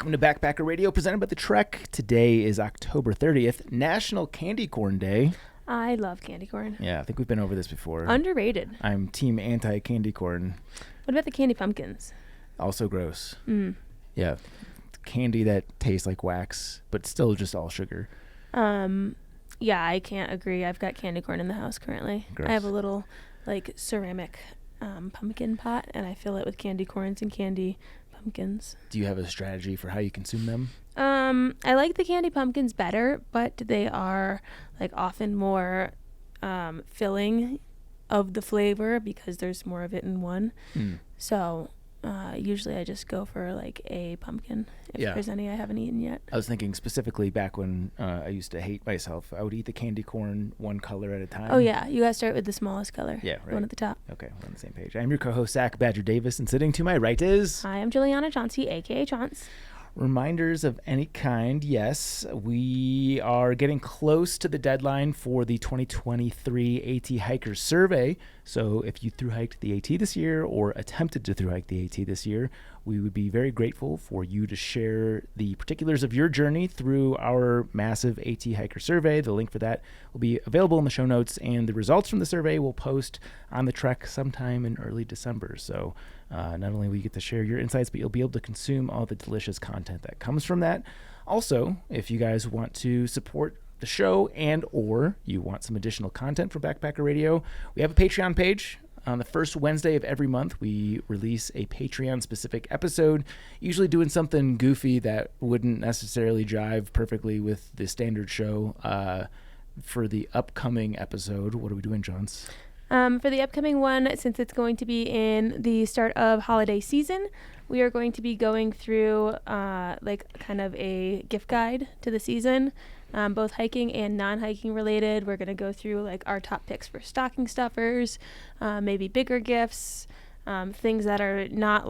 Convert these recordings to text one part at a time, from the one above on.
Welcome to Backpacker Radio, presented by The Trek. Today is October 30th, National Candy Corn Day. I love candy corn. Yeah, I think we've been over this before. Underrated. I'm team anti-candy corn. What about the candy pumpkins? Also gross. Mm. Yeah, candy that tastes like wax, but still just all sugar. Yeah, I can't agree. I've got candy corn in the house currently. Gross. I have a little, ceramic pumpkin pot, and I fill it with candy corns and candy pumpkins. Do you have a strategy for how you consume them? I like the candy pumpkins better, but they are often more filling of the flavor because there's more of it in one. So usually I just go for a pumpkin if there's any I haven't eaten yet. I was thinking specifically back when I used to hate myself. I would eat the candy corn one color at a time. Oh yeah, you gotta start with the smallest color. Yeah, right. The one at the top. Okay, we're on the same page. I'm your co-host, Zach Badger Davis, and sitting to my right is... Hi, I'm Juliana Chauncey, aka Chaunce. Reminders of any kind, yes. We are getting close to the deadline for the 2023 AT Hikers Survey. So if you thru-hiked the AT this year or attempted to thru-hike the AT this year, we would be very grateful for you to share the particulars of your journey through our massive AT Hiker Survey. The link for that will be available in the show notes, and the results from the survey will post on the Trek sometime in early December. So not only will you get to share your insights, but you'll be able to consume all the delicious content that comes from that. Also, if you guys want to support the show and or you want some additional content from Backpacker Radio, we have a Patreon page. On the first Wednesday of every month, we release a Patreon-specific episode, usually doing something goofy that wouldn't necessarily jive perfectly with the standard show. For the upcoming episode, what are we doing, Johns? For the upcoming one, since it's going to be in the start of holiday season, we are going to be going through kind of a gift guide to the season, both hiking and non-hiking related. We're going to go through our top picks for stocking stuffers, maybe bigger gifts, things that are not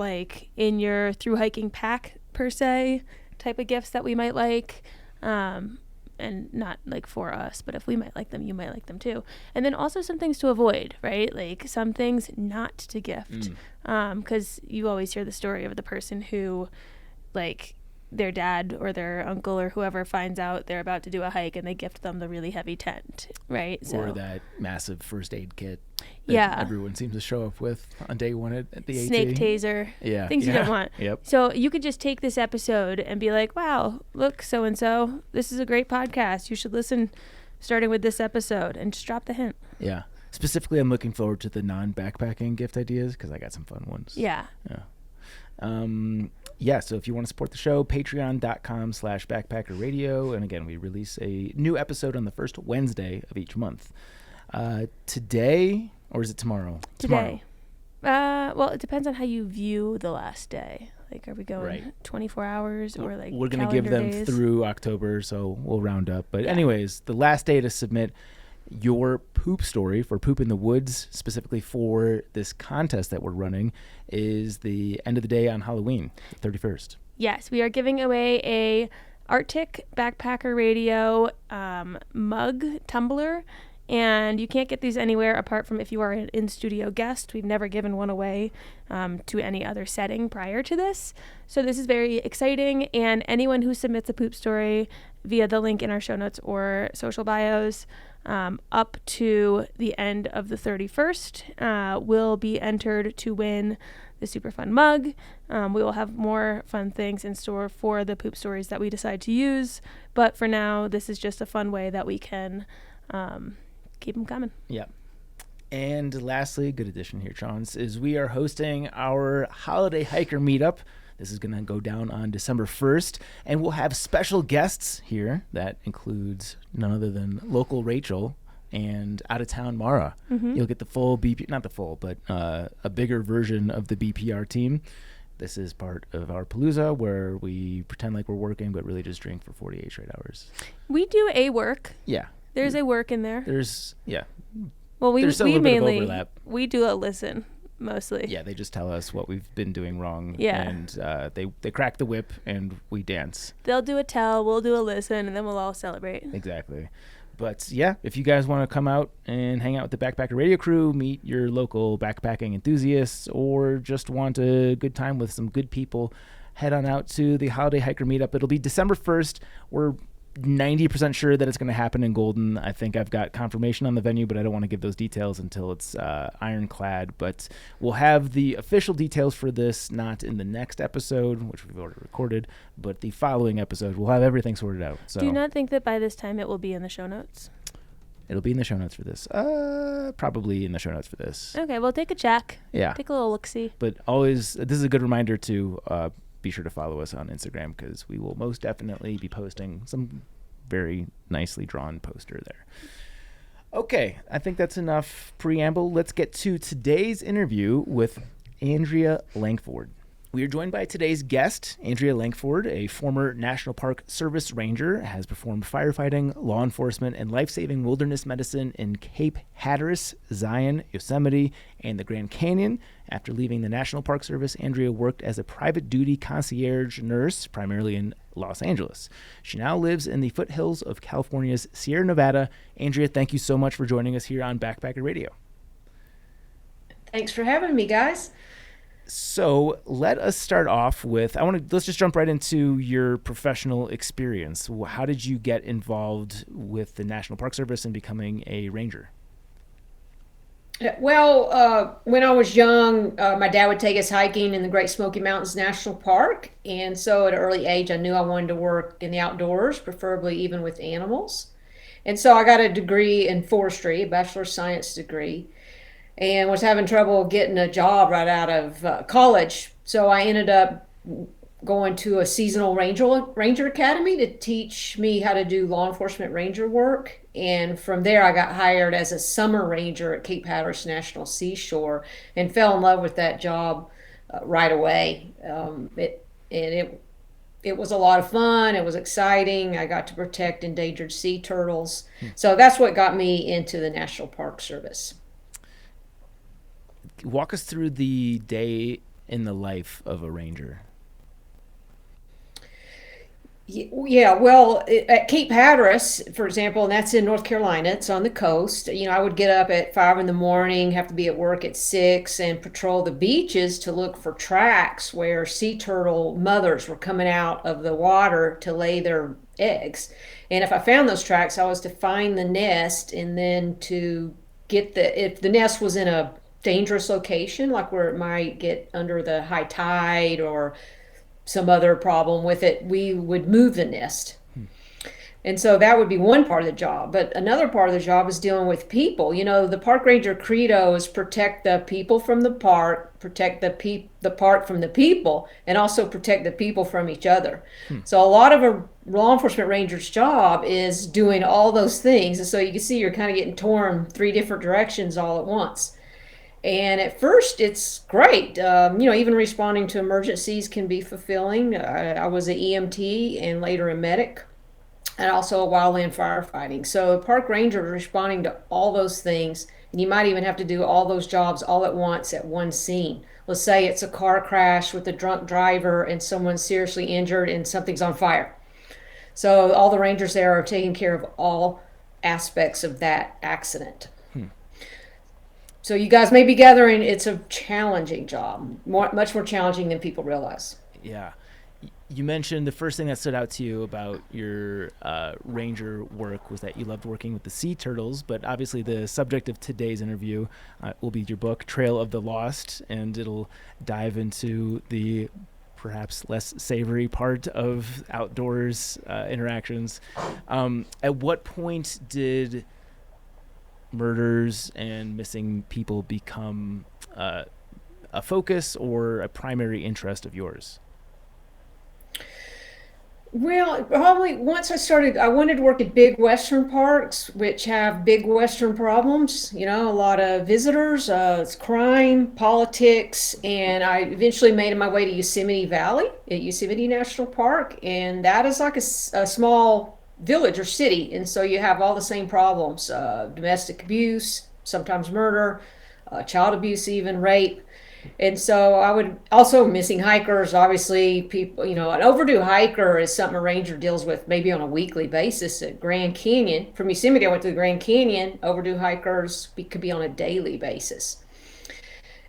in your through hiking pack per se type of gifts that we might like. And not for us, but if we might like them, you might like them too. And then also some things to avoid, right? Some things not to gift. Because you always hear the story of the person who their dad or their uncle or whoever finds out they're about to do a hike and they gift them the really heavy tent, right? Or that massive first aid kit that everyone seems to show up with on day one at the AT. Snake taser. Yeah. Things you don't want. Yep. So you could just take this episode and be like, wow, look, so-and-so, this is a great podcast. You should listen starting with this episode, and just drop the hint. Yeah. Specifically, I'm looking forward to the non-backpacking gift ideas because I got some fun ones. Yeah. So if you want to support the show, patreon.com/backpackerradio. And again, we release a new episode on the first Wednesday of each month. Today, or is it tomorrow? Today. Well, it depends on how you view the last day. Are we going 24 hours or we're going to give them days? Through October, so we'll round up. But anyways, the last day to submit your poop story for Poop in the Woods, specifically for this contest that we're running, is the end of the day on Halloween, the 31st. Yes, we are giving away a Arctic Backpacker Radio mug tumbler, and you can't get these anywhere apart from if you are an in-studio guest. We've never given one away to any other setting prior to this. So this is very exciting, and anyone who submits a poop story via the link in our show notes or social bios up to the end of the 31st will be entered to win the super fun mug. We will have more fun things in store for the poop stories that we decide to use, but for now, this is just a fun way that we can keep them coming. Yeah. And lastly, good addition here, Chauncey, is we are hosting our holiday hiker meetup. This is going to go down on December 1st, and we'll have special guests here. That includes none other than local Rachel and out-of-town Mara. You'll get the full BP, not the full, but a bigger version of the BPR team. This is part of our Palooza where we pretend like we're working, but really just drink for 48 straight hours. We do a work. Yeah. There's a work in there. Well, we mainly, we do a listen. Mostly. Yeah, they just tell us what we've been doing wrong. Yeah. And they crack the whip and we dance. They'll do a tell, we'll do a listen, and then we'll all celebrate. Exactly. But yeah, if you guys want to come out and hang out with the Backpacker Radio crew, meet your local backpacking enthusiasts, or just want a good time with some good people, head on out to the Holiday Hiker Meetup. It'll be December 1st. We're 90% sure that it's going to happen in Golden. I think I've got confirmation on the venue, but I don't want to give those details until it's ironclad. But we'll have the official details for this not in the next episode, which we've already recorded, but the following episode. We'll have everything sorted out. So do you not think that by this time it will be in the show notes? It'll be in the show notes for this. Probably in the show notes for this. Okay, well, take a check. Yeah. Take a little look-see. But always, this is a good reminder to be sure to follow us on Instagram, because we will most definitely be posting some very nicely drawn poster there. Okay, I think that's enough preamble. Let's get to today's interview with Andrea Lankford. We are joined by today's guest. Andrea Lankford, a former National Park Service ranger, has performed firefighting, law enforcement, and life-saving wilderness medicine in Cape Hatteras, Zion, Yosemite, and the Grand Canyon. After leaving the National Park Service, Andrea worked as a private duty concierge nurse, primarily in Los Angeles. She now lives in the foothills of California's Sierra Nevada. Andrea, thank you so much for joining us here on Backpacker Radio. Thanks for having me, guys. So let us start off with, let's just jump right into your professional experience. How did you get involved with the National Park Service and becoming a ranger? Well, when I was young, my dad would take us hiking in the Great Smoky Mountains National Park. And so at an early age, I knew I wanted to work in the outdoors, preferably even with animals. And so I got a degree in forestry, a Bachelor of Science degree, and was having trouble getting a job right out of college. So I ended up going to a seasonal ranger academy to teach me how to do law enforcement ranger work. And from there, I got hired as a summer ranger at Cape Hatteras National Seashore and fell in love with that job right away. It was a lot of fun. It was exciting. I got to protect endangered sea turtles. So that's what got me into the National Park Service. Walk us through the day in the life of a ranger. Yeah, well, at Cape Hatteras, for example, and that's in North Carolina, it's on the coast. I would get up at 5 a.m, have to be at work at 6, and patrol the beaches to look for tracks where sea turtle mothers were coming out of the water to lay their eggs. And if I found those tracks, I was to find the nest, and then to get if the nest was in a dangerous location, like where it might get under the high tide or some other problem with it, we would move the nest. And so that would be one part of the job. But another part of the job is dealing with people. The park ranger credo is protect the people from the park, protect the park from the people, and also protect the people from each other. So a lot of a law enforcement ranger's job is doing all those things. And so you can see you're kind of getting torn 3 different directions all at once. And at first, it's great. Even responding to emergencies can be fulfilling. I was an EMT and later a medic, and also a wildland firefighting. So a park ranger is responding to all those things, and you might even have to do all those jobs all at once at one scene. Let's say it's a car crash with a drunk driver and someone's seriously injured and something's on fire. So all the rangers there are taking care of all aspects of that accident. So you guys may be gathering, it's a challenging job, much more challenging than people realize. Yeah. You mentioned the first thing that stood out to you about your ranger work was that you loved working with the sea turtles, but obviously the subject of today's interview will be your book, Trail of the Lost, and it'll dive into the perhaps less savory part of outdoors interactions. At what point did murders and missing people become a focus or a primary interest of yours? Well, probably once I wanted to work at big Western parks, which have big Western problems, a lot of visitors, it's crime, politics, and I eventually made my way to Yosemite Valley at Yosemite National Park, and that is like a small village or city, and so you have all the same problems: domestic abuse, sometimes murder, child abuse, even rape. And so I would also missing hikers, obviously people, an overdue hiker is something a ranger deals with maybe on a weekly basis at Grand Canyon. From Yosemite, I went to the Grand Canyon. Overdue hikers could be on a daily basis.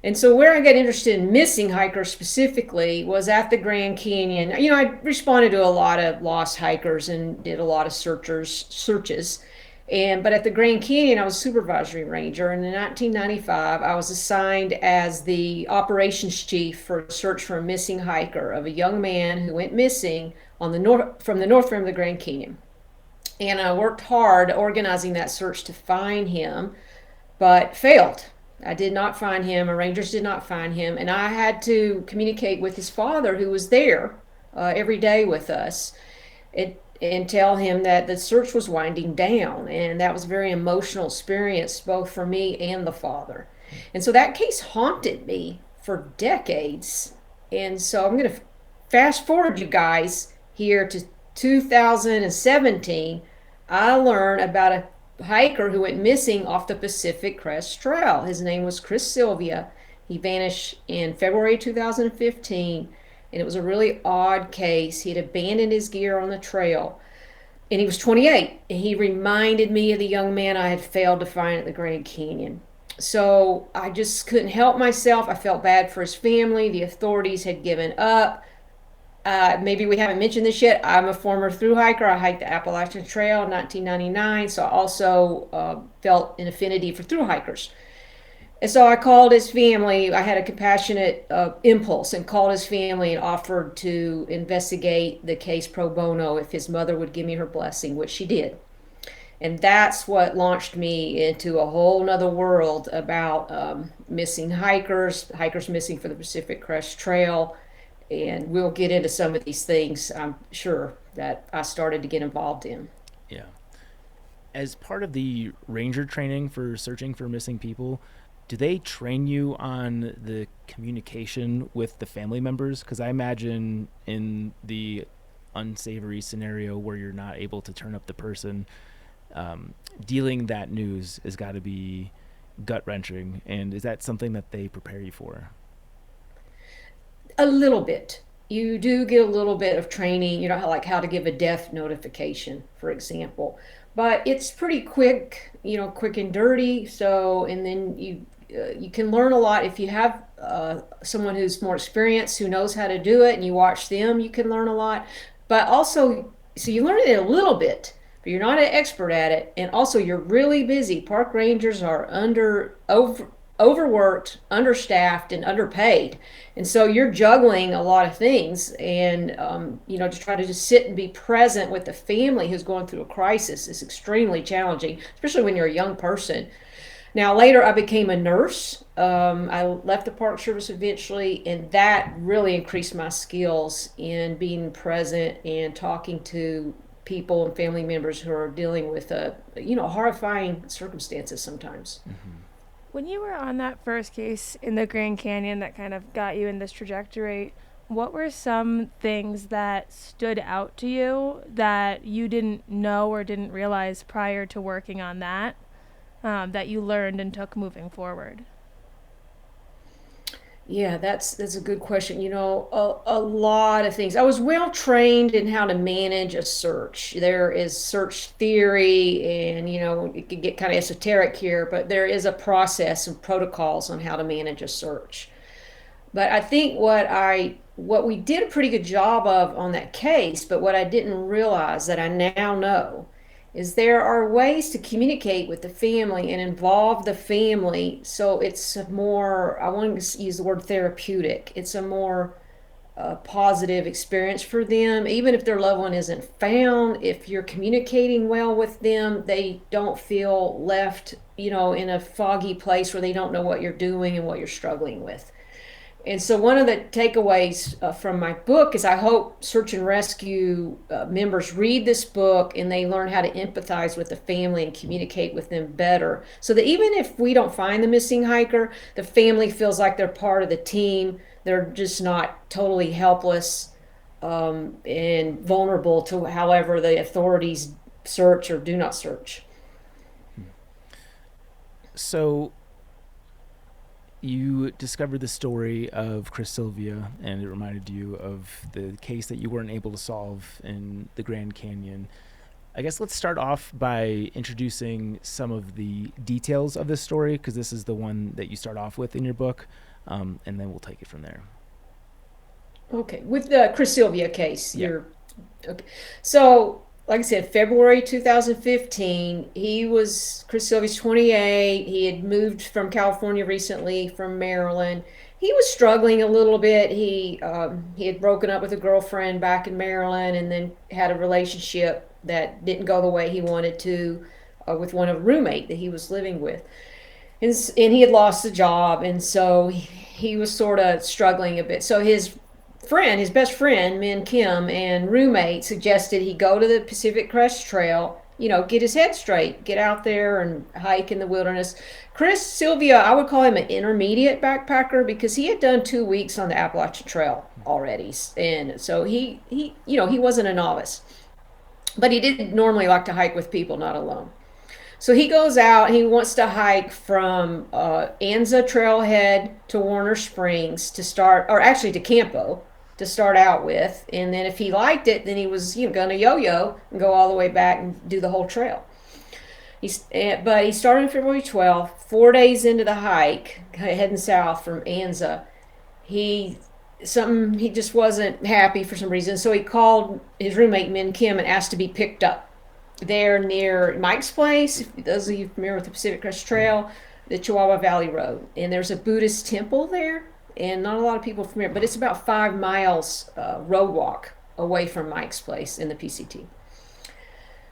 And so where I got interested in missing hikers specifically was at the Grand Canyon. You know, I responded to a lot of lost hikers and did a lot of searches. But at the Grand Canyon, I was supervisory ranger, and in 1995, I was assigned as the operations chief for a search for a missing hiker of a young man who went missing on the from the north rim of the Grand Canyon. And I worked hard organizing that search to find him, but failed. I did not find him. Our rangers did not find him, and I had to communicate with his father, who was there every day with us, and tell him that the search was winding down. And that was a very emotional experience, both for me and the father. And so that case haunted me for decades. And so I'm going to fast forward you guys here to 2017. I learned about a hiker who went missing off the Pacific Crest Trail. His name was Chris Sylvia. He vanished in February 2015, and it was a really odd case. He had abandoned his gear on the trail, and he was 28. And he reminded me of the young man I had failed to find at the Grand Canyon. So I just couldn't help myself. I felt bad for his family. The authorities had given up. Maybe we haven't mentioned this yet. I'm a former thru hiker. I hiked the Appalachian Trail in 1999, so I also felt an affinity for thru hikers. And so I called his family. I had a compassionate impulse and called his family and offered to investigate the case pro bono if his mother would give me her blessing, which she did. And that's what launched me into a whole nother world about missing hikers missing for the Pacific Crest Trail. And we'll get into some of these things, I'm sure, that I started to get involved in. Yeah. As part of the ranger training for searching for missing people, do they train you on the communication with the family members? Because I imagine in the unsavory scenario where you're not able to turn up the person, dealing that news has got to be gut-wrenching. And is that something that they prepare you for? A little bit. You do get a little bit of training, you know, like how to give a death notification, for example. But it's pretty quick, you know, quick and dirty. So, and then you can learn a lot if you have someone who's more experienced, who knows how to do it, and you watch them, you can learn a lot. But also, so you learn it a little bit, but you're not an expert at it. And also, you're really busy. Park rangers are overworked, understaffed, and underpaid. And so you're juggling a lot of things. And, you know, to try to just sit and be present with the family who's going through a crisis is extremely challenging, especially when you're a young person. Now, later I became a nurse. I left the Park Service eventually, and that really increased my skills in being present and talking to people and family members who are dealing with, horrifying circumstances sometimes. Mm-hmm. When you were on that first case in the Grand Canyon that kind of got you in this trajectory, what were some things that stood out to you that you didn't know or didn't realize prior to working on that, that you learned and took moving forward? Yeah, that's a good question. You know, a lot of things. I was well trained in how to manage a search. There is search theory, and you know, it could get kind of esoteric here, but there is a process and protocols on how to manage a search. But I think what we did a pretty good job of on that case, but what I didn't realize that I now know is there are ways to communicate with the family and involve the family so it's more, I want to use the word therapeutic, it's a more positive experience for them. Even if their loved one isn't found, if you're communicating well with them, they don't feel left, you know, in a foggy place where they don't know what you're doing and what you're struggling with. And so one of the takeaways from my book is I hope search and rescue members read this book and they learn how to empathize with the family and communicate with them better. So that even if we don't find the missing hiker, the family feels like they're part of the team. They're just not totally helpless and vulnerable to however the authorities search or do not search. So you discovered the story of Chris Sylvia, and it reminded you of the case that you weren't able to solve in the Grand Canyon. I guess let's start off by introducing some of the details of this story, because this is the one that you start off with in your book, and then we'll take it from there. Okay, with the Chris Sylvia case, Yeah. you're okay. So, like I said, February 2015, Chris Sylvia's 28. He had moved from California recently, from Maryland. He was struggling a little bit. He had broken up with a girlfriend back in Maryland, and then had a relationship that didn't go the way he wanted to, with a roommate that he was living with. And he had lost the job, and so he was sort of struggling a bit. So his best friend, Min Kim, and roommate suggested he go to the Pacific Crest Trail, get his head straight, get out there and hike in the wilderness. Chris Sylvia, I would call him an intermediate backpacker, because he had done 2 weeks on the Appalachian Trail already. And so he wasn't a novice, but he did normally like to hike with people, not alone. So he goes out. He wants to hike from Anza Trailhead to Warner Springs to start, or actually to Campo to start out with. And then if he liked it, then he was going to yo-yo and go all the way back and do the whole trail. But he started on February 12th, 4 days into the hike, heading south from Anza. He just wasn't happy for some reason. So he called his roommate, Min Kim, and asked to be picked up there near Mike's place. If those of you familiar with the Pacific Crest Trail, the Chihuahua Valley Road, and there's a Buddhist temple there, and not a lot of people are familiar, but it's about 5 miles road walk away from Mike's place in the PCT.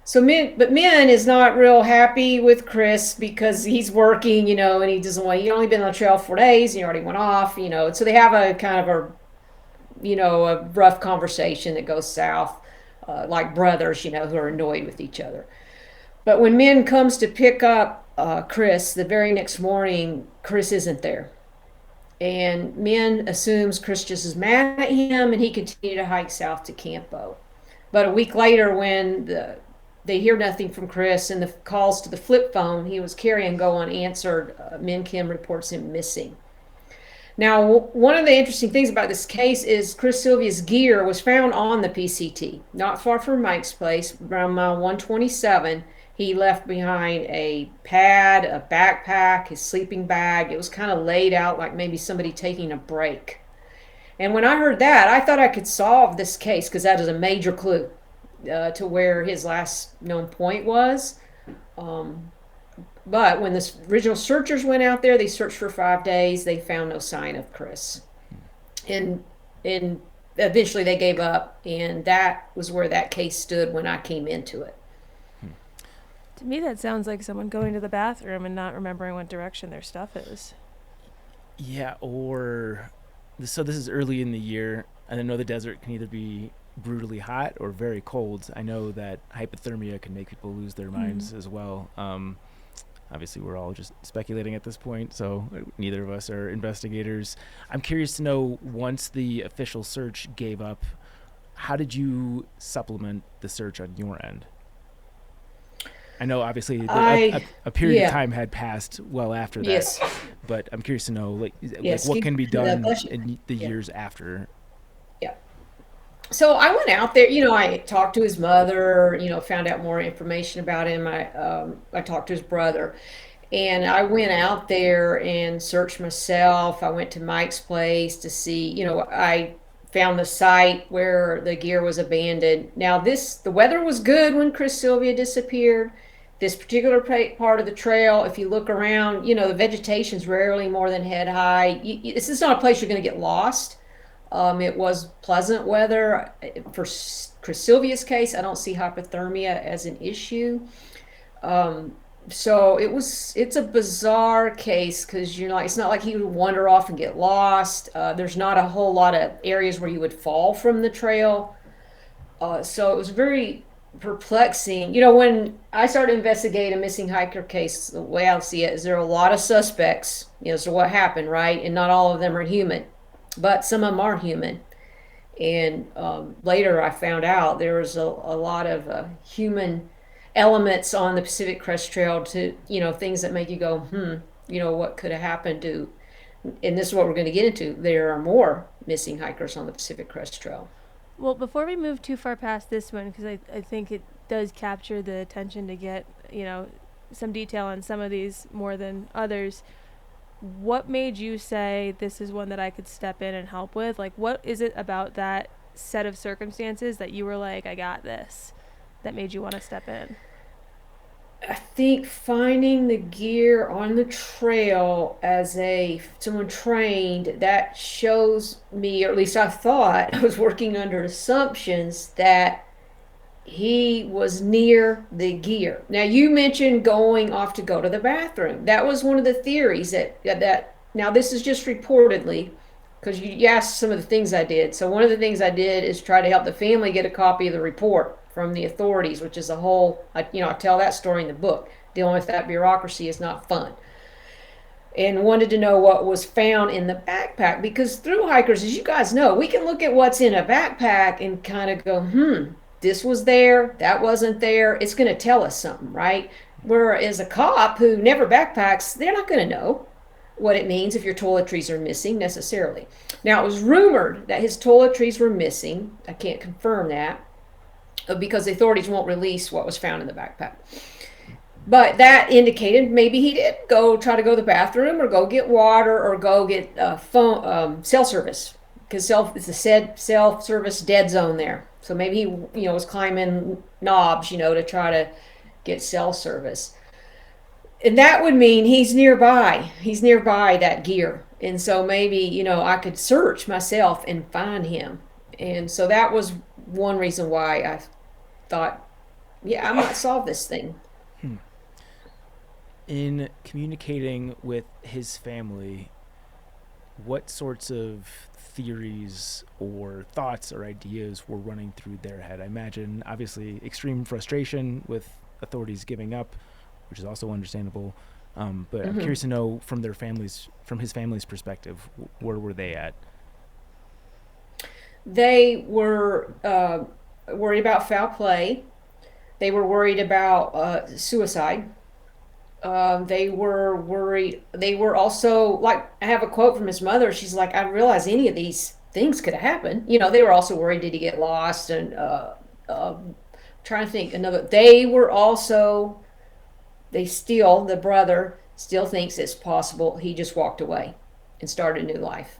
So Min is not real happy with Chris, because he's working, and he doesn't want. He only been on the trail 4 days, and he already went off, and so they have a kind of a rough conversation that goes south. Like brothers, who are annoyed with each other. But when Min comes to pick up Chris the very next morning, Chris isn't there. And Min assumes Chris just is mad at him, and he continued to hike south to Campo. But a week later, when they hear nothing from Chris, and the calls to the flip phone he was carrying go unanswered, Min Kim reports him missing. Now, one of the interesting things about this case is Chris Sylvia's gear was found on the PCT, not far from Mike's place, around mile 127. He left behind a pad, a backpack, his sleeping bag. It was kind of laid out like maybe somebody taking a break. And when I heard that, I thought I could solve this case, because that is a major clue to where his last known point was. But when the original searchers went out there, they searched for 5 days. They found no sign of Chris. And eventually they gave up, and that was where that case stood when I came into it. To me, that sounds like someone going to the bathroom and not remembering what direction their stuff is. Yeah, so this is early in the year, and I know the desert can either be brutally hot or very cold. I know that hypothermia can make people lose their minds as well. Obviously, we're all just speculating at this point, so neither of us are investigators. I'm curious to know, once the official search gave up, how did you supplement the search on your end? I know, obviously, a period of time had passed well after that. Yes. But I'm curious to know, Yes, what can be done in the Yeah. years after. Yeah. So I went out there, I talked to his mother, found out more information about him. I talked to his brother, and I went out there and searched myself. I went to Mike's place to see, I found the site where the gear was abandoned. Now the weather was good when Chris Sylvia disappeared. This particular part of the trail, if you look around, the vegetation's rarely more than head high. This is not a place you're going to get lost. It was pleasant weather. For Chris Sylvia's case, I don't see hypothermia as an issue. So it's a bizarre case, because it's not like he would wander off and get lost. There's not a whole lot of areas where he would fall from the trail. So it was very perplexing. When I started investigating a missing hiker case, the way I see it is there are a lot of suspects, so what happened, right? And not all of them are human, but some of them are human. And later I found out there was a lot of human elements on the Pacific Crest Trail, to, things that make you go, what could have happened to, and this is what we're going to get into. There are more missing hikers on the Pacific Crest Trail. Well, before we move too far past this one, because I think it does capture the attention to get, some detail on some of these more than others. What made you say this is one that I could step in and help with? Like, what is it about that set of circumstances that you were like, I got this, that made you want to step in? I think finding the gear on the trail as a someone trained, that shows me, or at least I thought I was working under assumptions that he was near the gear. Now you mentioned going off to go to the bathroom. That was one of the theories that now this is just reportedly, because you asked some of the things I did. So one of the things I did is try to help the family get a copy of the report from the authorities, which is a whole, I tell that story in the book. Dealing with that bureaucracy is not fun. And wanted to know what was found in the backpack, because through hikers, as you guys know, we can look at what's in a backpack and kind of go, this was there, that wasn't there. It's going to tell us something, right? Whereas a cop who never backpacks, they're not going to know what it means if your toiletries are missing necessarily. Now, it was rumored that his toiletries were missing. I can't confirm that because the authorities won't release what was found in the backpack. But that indicated maybe he did go try to go to the bathroom or go get water or go get phone cell service, because it's a self-service dead zone there. So maybe he was climbing knobs to try to get cell service. And that would mean he's nearby. He's nearby that gear. And so maybe, I could search myself and find him. And so that was one reason why I thought, yeah, I might solve this thing. In communicating with his family, what sorts of theories or thoughts or ideas were running through their head? I imagine, obviously, extreme frustration with authorities giving up, which is also understandable. But I'm curious to know from his family's perspective, where were they at? They were worried about foul play. They were worried about suicide. They were worried. They were also, like, I have a quote from his mother. She's like, I didn't realize any of these things could have happened. They were also worried, did he get lost? And trying to think another. The brother still thinks it's possible he just walked away and started a new life.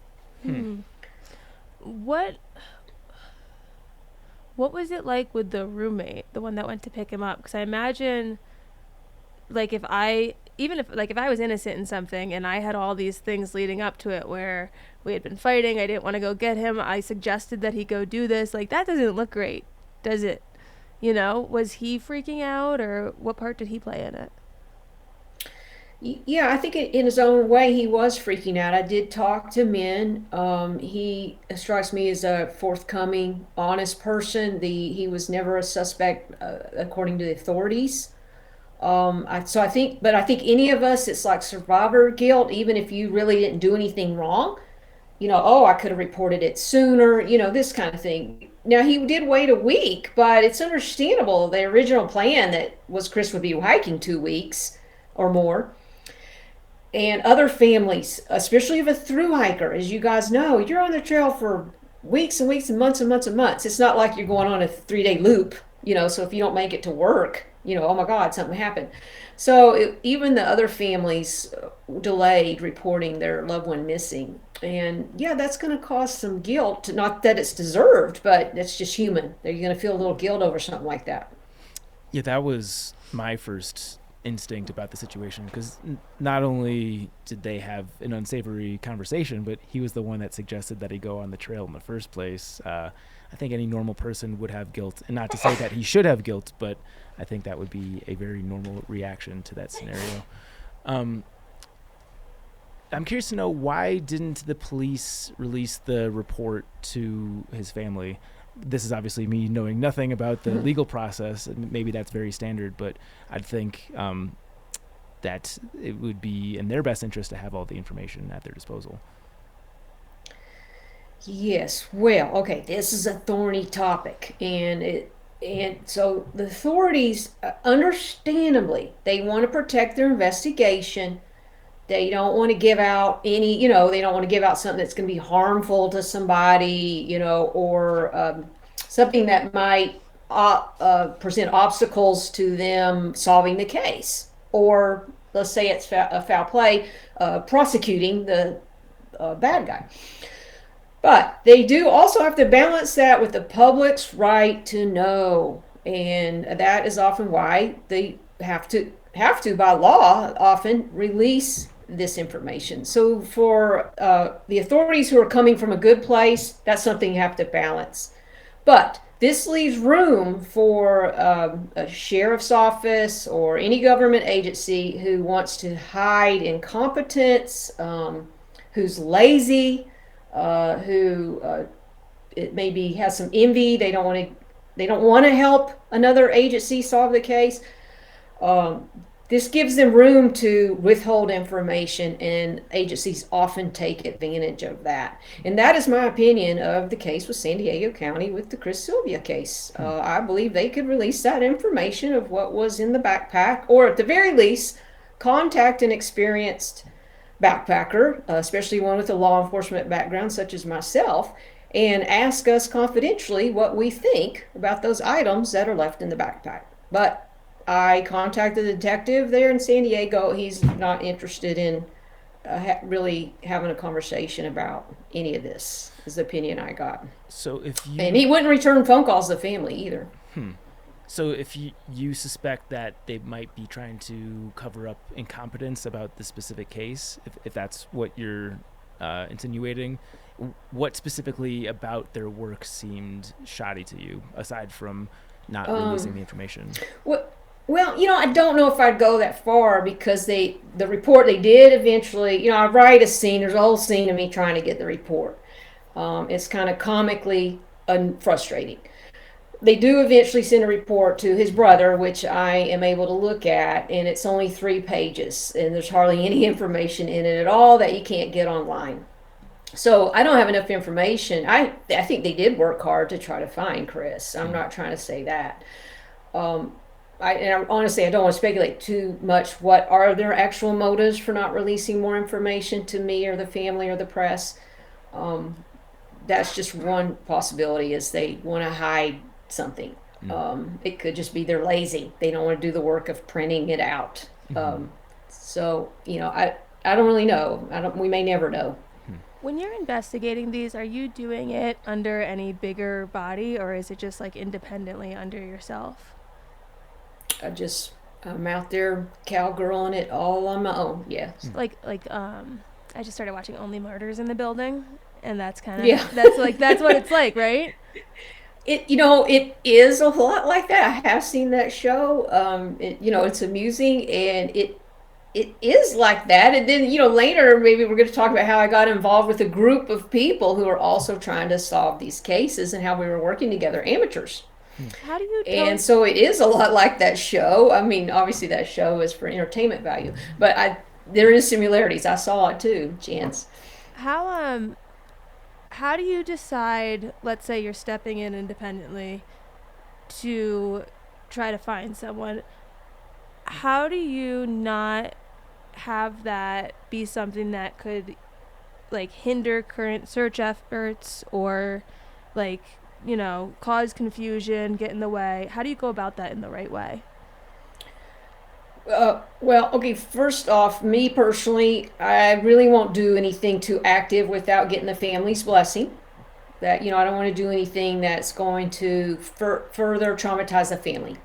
What What was it like with the roommate, the one that went to pick him up? Because I imagine, like, if I was innocent in something and I had all these things leading up to it where we had been fighting, I didn't want to go get him, I suggested that he go do this, like, that doesn't look great, does it? Was he freaking out, or what part did he play in it? Yeah, I think in his own way he was freaking out. I did talk to men. He strikes me as a forthcoming, honest person. He was never a suspect, according to the authorities. But I think any of us, it's like survivor guilt. Even if you really didn't do anything wrong, oh, I could have reported it sooner. This kind of thing. Now he did wait a week, but it's understandable. The original plan that was Chris would be hiking 2 weeks or more. And other families, especially of a through hiker, as you guys know, you're on the trail for weeks and weeks and months and months and months. It's not like you're going on a 3-day loop, so if you don't make it to work, oh my God, something happened. So even the other families delayed reporting their loved one missing. And yeah, that's going to cause some guilt. Not that it's deserved, but that's just human. You're going to feel a little guilt over something like that. Yeah, that was my first instinct about the situation, because not only did they have an unsavory conversation, but he was the one that suggested that he go on the trail in the first place. I think any normal person would have guilt, and not to say that he should have guilt, but I think that would be a very normal reaction to that scenario. I'm curious to know, why didn't the police release the report to his family? This is obviously me knowing nothing about the legal process, and maybe that's very standard, but I'd think that it would be in their best interest to have all the information at their disposal. Yes, well, okay, this is a thorny topic, and so the authorities, understandably, they want to protect their investigation. They don't want to give out they don't want to give out something that's going to be harmful to somebody, or something that might present obstacles to them solving the case. Or let's say it's a foul play, prosecuting the bad guy. But they do also have to balance that with the public's right to know. And that is often why they have to by law often release this information. So for the authorities who are coming from a good place, that's something you have to balance. But this leaves room for a sheriff's office or any government agency who wants to hide incompetence, who's lazy, who it maybe has some envy. They don't want to help another agency solve the case. This gives them room to withhold information, and agencies often take advantage of that. And that is my opinion of the case with San Diego County with the Chris Sylvia case. I believe they could release that information of what was in the backpack, or at the very least, contact an experienced backpacker, especially one with a law enforcement background such as myself, and ask us confidentially what we think about those items that are left in the backpack. But I contacted the detective there in San Diego. He's not interested in really having a conversation about any of this, is the opinion I got. So if you And he wouldn't return phone calls to the family either. So if you suspect that they might be trying to cover up incompetence about the specific case, if that's what you're insinuating, what specifically about their work seemed shoddy to you, aside from not releasing the information? Well, I don't know if I'd go that far, because the report they did eventually, I write a scene. There's a whole scene of me trying to get the report. It's kind of comically frustrating. They do eventually send a report to his brother, which I am able to look at, and it's only 3 pages, and there's hardly any information in it at all that you can't get online. So I don't have enough information. I think they did work hard to try to find Chris. I'm not trying to say that. Honestly, I don't want to speculate too much. What are their actual motives for not releasing more information to me or the family or the press? That's just one possibility, is they want to hide something. It could just be they're lazy. They don't want to do the work of printing it out. So, I don't really know. We may never know. When you're investigating these, are you doing it under any bigger body, or is it just like independently under yourself? I'm out there cowgirling it all on my own. Yeah. I just started watching Only Murders in the Building, and that's kind of that's what it's like, right? It is a lot like that. I have seen that show. It's amusing, and it is like that. And then, later maybe we're going to talk about how I got involved with a group of people who are also trying to solve these cases, and how we were working together, amateurs. How do you And so it is a lot like that show. I mean, obviously that show is for entertainment value, but there is similarities. I saw it too, Chance. How do you decide, let's say you're stepping in independently to try to find someone, how do you not have that be something that could hinder current search efforts, or cause confusion, get in the way? How do you go about that in the right way? Well, okay, first off, me personally, I really won't do anything too active without getting the family's blessing. That, I don't want to do anything that's going to further traumatize the family.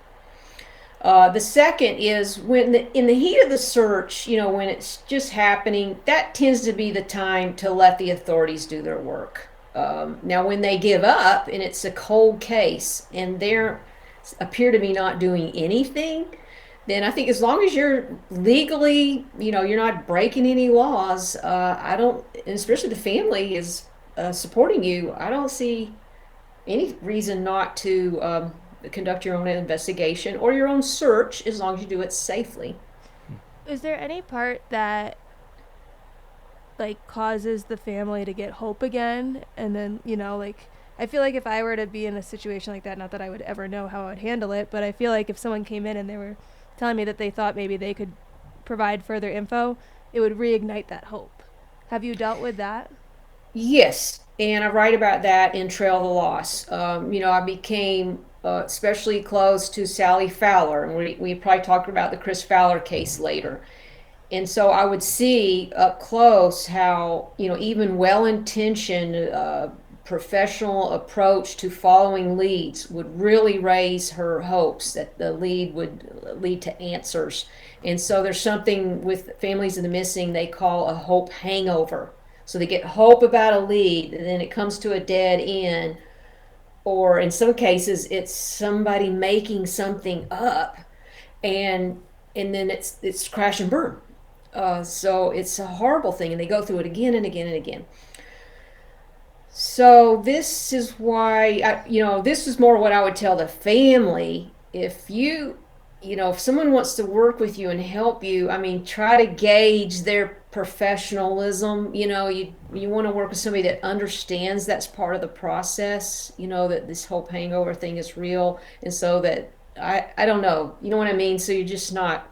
The second is in the heat of the search, when it's just happening, that tends to be the time to let the authorities do their work. Now, when they give up and it's a cold case and they appear to be not doing anything, then I think as long as you're legally, you're not breaking any laws, and especially the family is supporting you, I don't see any reason not to conduct your own investigation or your own search, as long as you do it safely. Is there any part that causes the family to get hope again? And then, I feel like if I were to be in a situation like that, not that I would ever know how I would handle it, but I feel like if someone came in and they were telling me that they thought maybe they could provide further info, it would reignite that hope. Have you dealt with that? Yes, And I write about that in Trail of the Lost. I became especially close to Sally Fowler, and we probably talked about the Chris Fowler case later. And so I would see up close how, even well-intentioned professional approach to following leads would really raise her hopes that the lead would lead to answers. And so there's something with families of the missing they call a hope hangover. So they get hope about a lead, and then it comes to a dead end, or in some cases, it's somebody making something up, and then it's crash and burn. So it's a horrible thing, and they go through it again and again and again. So this is why this is more what I would tell the family. If someone wants to work with you and help you, I mean, try to gauge their professionalism. You want to work with somebody that understands that's part of the process. That this whole hangover thing is real, and so that I don't know. You know what I mean? So you're just not.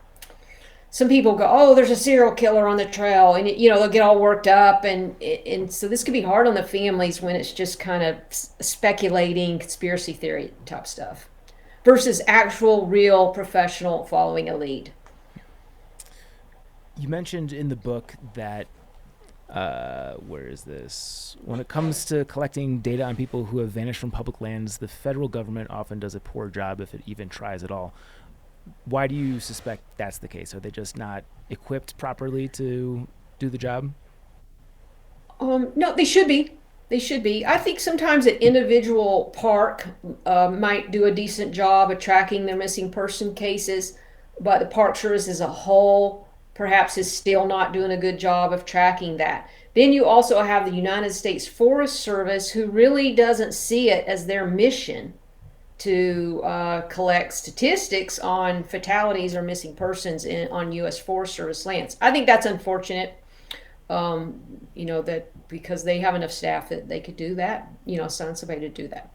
Some people go, oh, there's a serial killer on the trail, and they'll get all worked up, and so this could be hard on the families when it's just kind of speculating, conspiracy theory type stuff, versus actual, real professional following a lead. You mentioned in the book that where is this? When it comes to collecting data on people who have vanished from public lands, the federal government often does a poor job, if it even tries at all. Why do you suspect that's the case? Are they just not equipped properly to do the job? No, they should be. They should be. I think sometimes an individual park might do a decent job of tracking their missing person cases, but the Park Service as a whole perhaps is still not doing a good job of tracking that. Then you also have the United States Forest Service, who really doesn't see it as their mission to collect statistics on fatalities or missing persons on U.S. Forest Service lands. I think that's unfortunate, that because they have enough staff that they could do that, assign somebody to do that.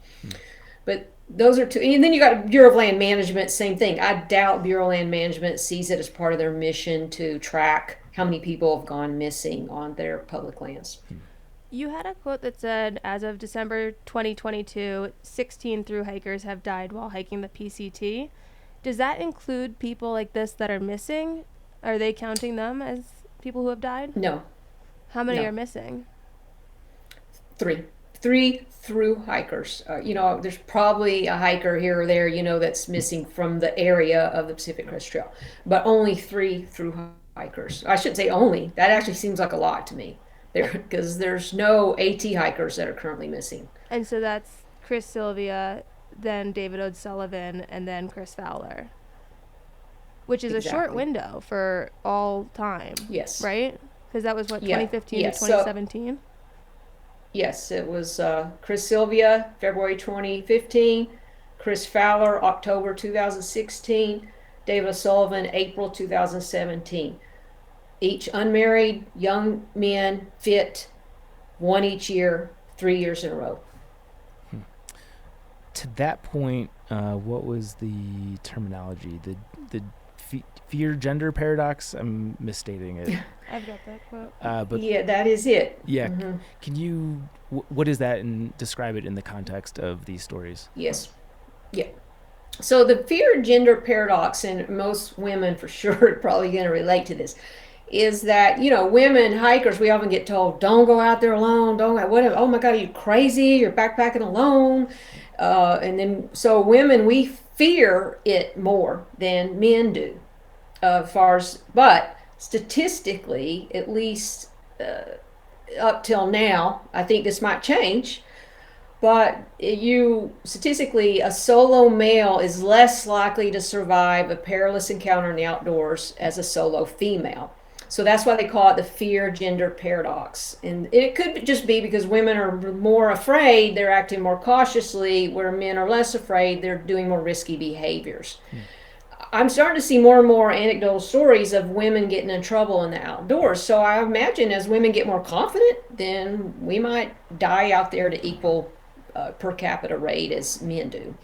But those are two. And then you got Bureau of Land Management, same thing. I doubt Bureau of Land Management sees it as part of their mission to track how many people have gone missing on their public lands. You had a quote that said, as of December 2022, 16 thru hikers have died while hiking the PCT. Does that include people like this that are missing? Are they counting them as people who have died? No. How many are missing? 3 through hikers. There's probably a hiker here or there, that's missing from the area of the Pacific Crest Trail, but only 3 through hikers. I shouldn't say only. That actually seems like a lot to me. Because there's no AT hikers that are currently missing. And so that's Chris Sylvia, then David O'Sullivan, and then Chris Fowler, which is a short window for all time. Yes. Right? Because that was, 2015 to 2017? Yes, it was Chris Sylvia, February 2015, Chris Fowler, October 2016, David O'Sullivan, April 2017. Each unmarried, young men, fit, one each year, 3 years in a row. To that point, what was the terminology? The fear gender paradox? I'm misstating it. I've got that quote. But yeah, that is it. Yeah. Mm-hmm. Can you, what is that, and describe it in the context of these stories? Yes. Yeah. So the fear gender paradox, and most women for sure are probably going to relate to this, is that, women hikers, we often get told, don't go out there alone, oh my God, are you crazy? You're backpacking alone. And then, so women, we fear it more than men do. But statistically, at least up till now, I think this might change, but statistically, a solo male is less likely to survive a perilous encounter in the outdoors as a solo female. So that's why they call it the fear gender paradox. And it could just be because women are more afraid, they're acting more cautiously, where men are less afraid, they're doing more risky behaviors. I'm starting to see more and more anecdotal stories of women getting in trouble in the outdoors. So I imagine as women get more confident, then we might die out there to equal per capita rate as men do.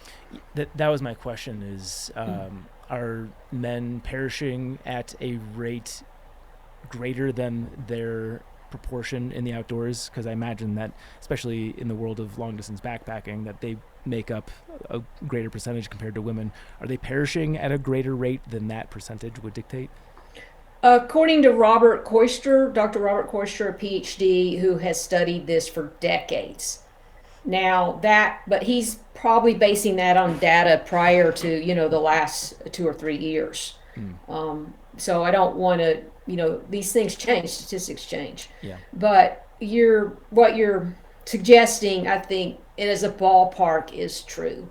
That was my question, is are men perishing at a rate greater than their proportion in the outdoors? Because I imagine that, especially in the world of long distance backpacking, that they make up a greater percentage compared to women. Are they perishing at a greater rate than that percentage would dictate? According to Robert Koister, Dr. Robert Koister, a PhD who has studied this for decades. But he's probably basing that on data prior to, the last 2 or 3 years. So I don't want to, these things change, statistics change. Yeah. But what you're suggesting, I think, as a ballpark is true.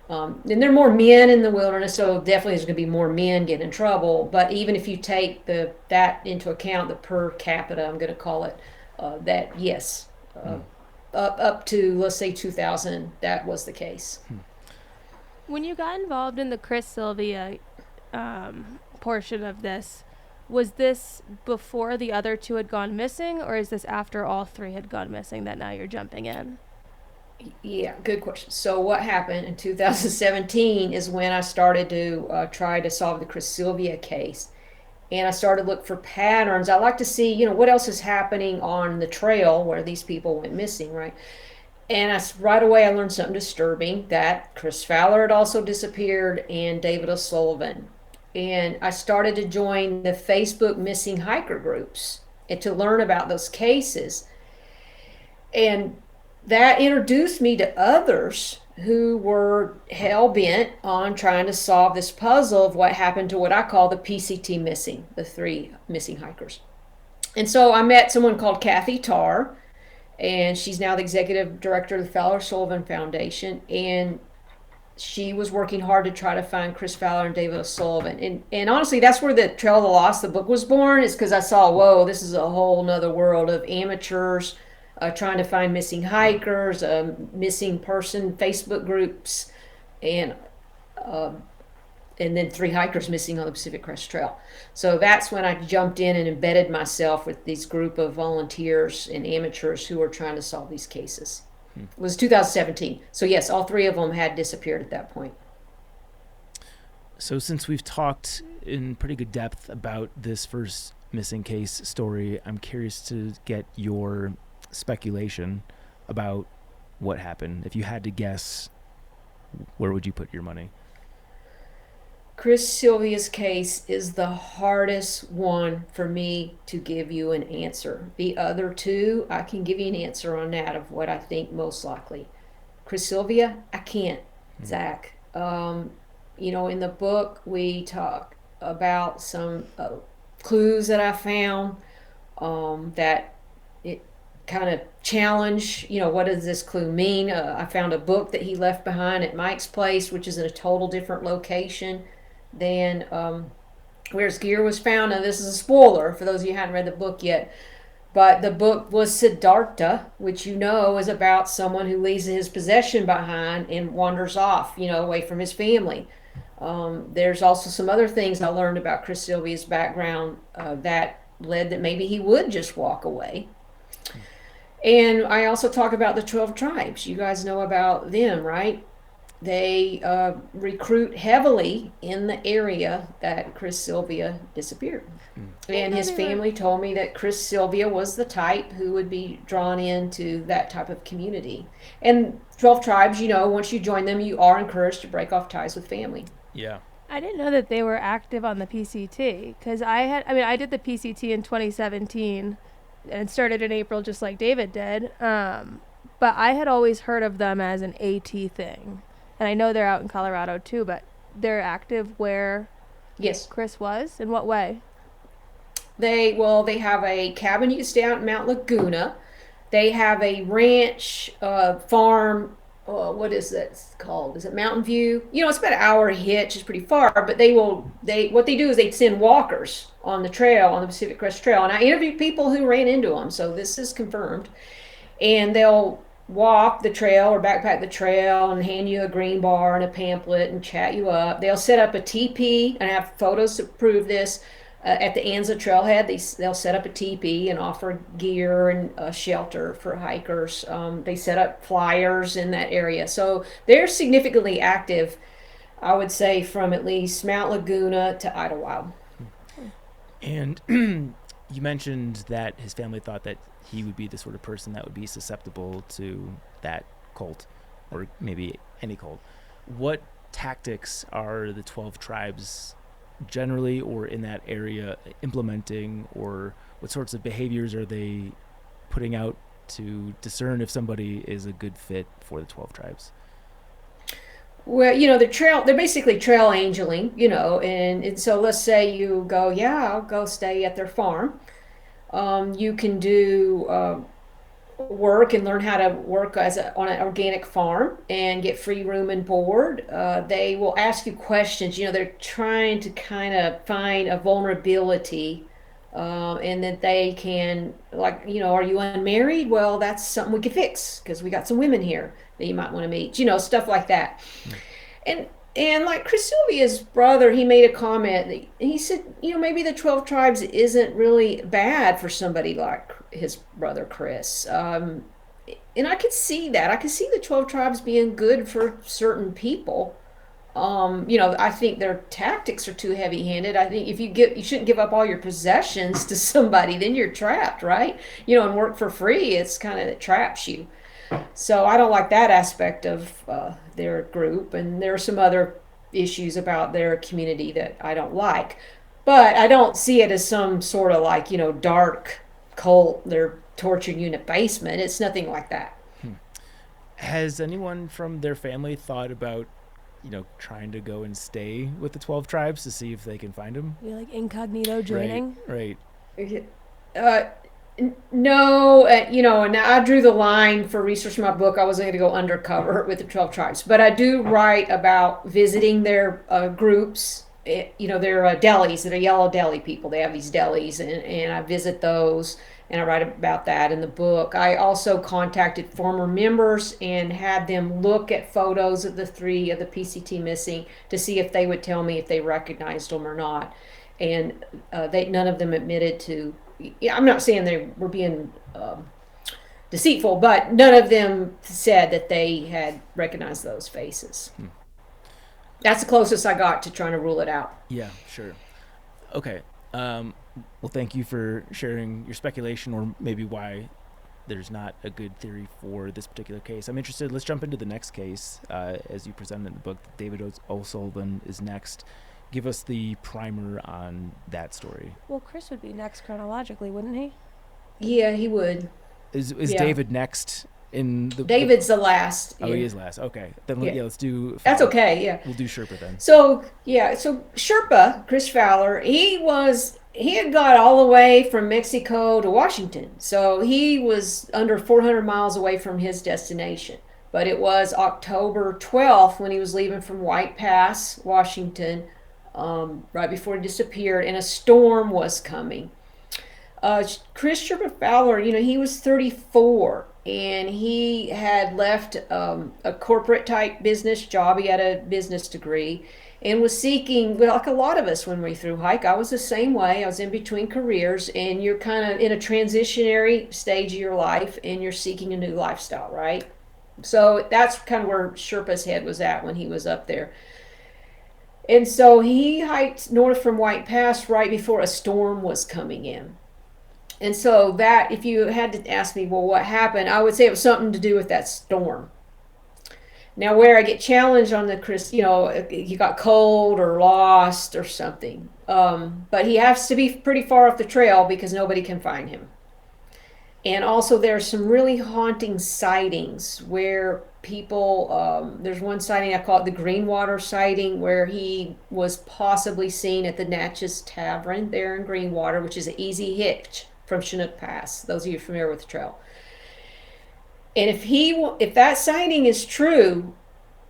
And there are more men in the wilderness, so definitely there's going to be more men getting in trouble. But even if you take that into account, the per capita, I'm going to call it, that yes, up to, let's say, 2000, that was the case. When you got involved in the Chris Sylvia portion of this, was this before the other two had gone missing, or is this after all three had gone missing that now you're jumping in? Yeah, good question. So what happened in 2017 is when I started to try to solve the Chris Sylvia case. And I started to look for patterns. I like to see, what else is happening on the trail where these people went missing, right? And right away I learned something disturbing, that Chris Fowler had also disappeared and David O'Sullivan. And I started to join the Facebook missing hiker groups and to learn about those cases. And that introduced me to others who were hell-bent on trying to solve this puzzle of what happened to what I call the PCT missing, the 3 missing hikers. And so I met someone called Kathy Tarr, and she's now the executive director of the Fowler Sullivan Foundation, and she was working hard to try to find Chris Fowler and David O'Sullivan. And honestly, that's where the Trail of the Lost, the book, was born, is because I saw, whoa, this is a whole nother world of amateurs trying to find missing hikers, missing person Facebook groups, and then 3 hikers missing on the Pacific Crest Trail. So that's when I jumped in and embedded myself with these group of volunteers and amateurs who were trying to solve these cases. It was 2017. So yes, all 3 of them had disappeared at that point. So since we've talked in pretty good depth about this first missing case story, I'm curious to get your speculation about what happened. If you had to guess, where would you put your money? Chris Sylvia's case is the hardest one for me to give you an answer. The other 2, I can give you an answer on that of what I think most likely. Chris Sylvia, I can't, Zach. In the book we talk about some clues that I found that it kind of challenge, what does this clue mean? I found a book that he left behind at Mike's place, which is in a total different location than where his gear was found. Now, this is a spoiler for those of you who haven't read the book yet, but the book was Siddhartha, which is about someone who leaves his possession behind and wanders off, away from his family. There's also some other things I learned about Chris Sylvia's background that led that maybe he would just walk away. And I also talk about the 12 tribes. You guys know about them, right? They recruit heavily in the area that Chris Sylvia disappeared. And his family told me that Chris Sylvia was the type who would be drawn into that type of community. And 12 tribes, once you join them, you are encouraged to break off ties with family. Yeah. I didn't know that they were active on the PCT, because I did the PCT in 2017 and started in April just like David did. But I had always heard of them as an AT thing. And I know they're out in Colorado too, but they're active where Yes. Chris was? In what way? They have a cabin you can stay out in Mount Laguna. They have a ranch, farm. What is that called? Is it Mountain View? It's about an hour hitch. It's pretty far, but what they do is they send walkers on the trail, on the Pacific Crest Trail. And I interviewed people who ran into them, so this is confirmed. And they'll walk the trail or backpack the trail and hand you a green bar and a pamphlet and chat you up. They'll set up a teepee, and I have photos to prove this. At the Anza trailhead, they'll set up a teepee and offer gear and shelter for hikers. They set up flyers in that area. So they're significantly active, I would say, from at least Mount Laguna to Idlewild. And You mentioned that his family thought that he would be the sort of person that would be susceptible to that cult, or maybe any cult. What tactics are the 12 tribes generally or in that area implementing, or what sorts of behaviors are they putting out to discern if somebody is a good fit for the 12 tribes? Well, they're basically trail angeling, and so let's say you go, yeah, I'll go stay at their farm. You can do work and learn how to work on an organic farm and get free room and board. They will ask you questions. They're trying to kind of find a vulnerability, and that they can, like, are you unmarried? Well, that's something we could fix because we got some women here that you might want to meet. Stuff like that. And like Chris Sylvia's brother, he made a comment. He said, maybe the 12 tribes isn't really bad for somebody like his brother Chris. And I could see that. I could see the 12 tribes being good for certain people. I think their tactics are too heavy-handed. I think if you shouldn't give up all your possessions to somebody, then you're trapped, right? And work for free, it's kind of, it traps you. So I don't like that aspect of their group, and there are some other issues about their community that I don't like. But I don't see it as some sort of like, dark cult, they're torturing you in a basement. It's nothing like that. Has anyone from their family thought about, trying to go and stay with the 12 tribes to see if they can find him? You're like incognito joining? Right. No, and I drew the line for research for my book. I wasn't going to go undercover with the 12 tribes, but I do write about visiting their groups. Their delis that are yellow deli people. They have these delis, and I visit those, and I write about that in the book. I also contacted former members and had them look at photos of the 3 of the PCT missing to see if they would tell me if they recognized them or not. And none of them admitted to. I'm not saying they were being deceitful, but none of them said that they had recognized those faces. That's the closest I got to trying to rule it out. Yeah, sure. Okay. Well, thank you for sharing your speculation, or maybe why there's not a good theory for this particular case. I'm interested. Let's jump into the next case. As you presented in the book, David O'Sullivan is next. Give us the primer on that story. Well, Chris would be next chronologically, wouldn't he? Yeah, he would. Is David next in the... David's the last. Oh, he is last. Okay. Then let's do... That's okay, yeah. We'll do Sherpa then. So Sherpa, Chris Fowler, he had got all the way from Mexico to Washington. So he was under 400 miles away from his destination. But it was October 12th when he was leaving from White Pass, Washington, right before he disappeared, and a storm was coming. Chris Sherpa Fowler, he was 34, and he had left a corporate type business job. He had a business degree and was seeking, like a lot of us when we thru hike. I was the same way. I was in between careers, and you're kind of in a transitionary stage of your life, and you're seeking a new lifestyle, right? So that's kind of where Sherpa's head was at when he was up there. And so he hiked north from White Pass right before a storm was coming in. And so that, if you had to ask me, well, what happened, I would say it was something to do with that storm. Now, where I get challenged on the Chris, he got cold or lost or something. But he has to be pretty far off the trail because nobody can find him. And also there's some really haunting sightings where people, there's one sighting, I call it the Greenwater sighting, where he was possibly seen at the Natchez Tavern there in Greenwater, which is an easy hitch from Chinook Pass, those of you familiar with the trail. And if that sighting is true,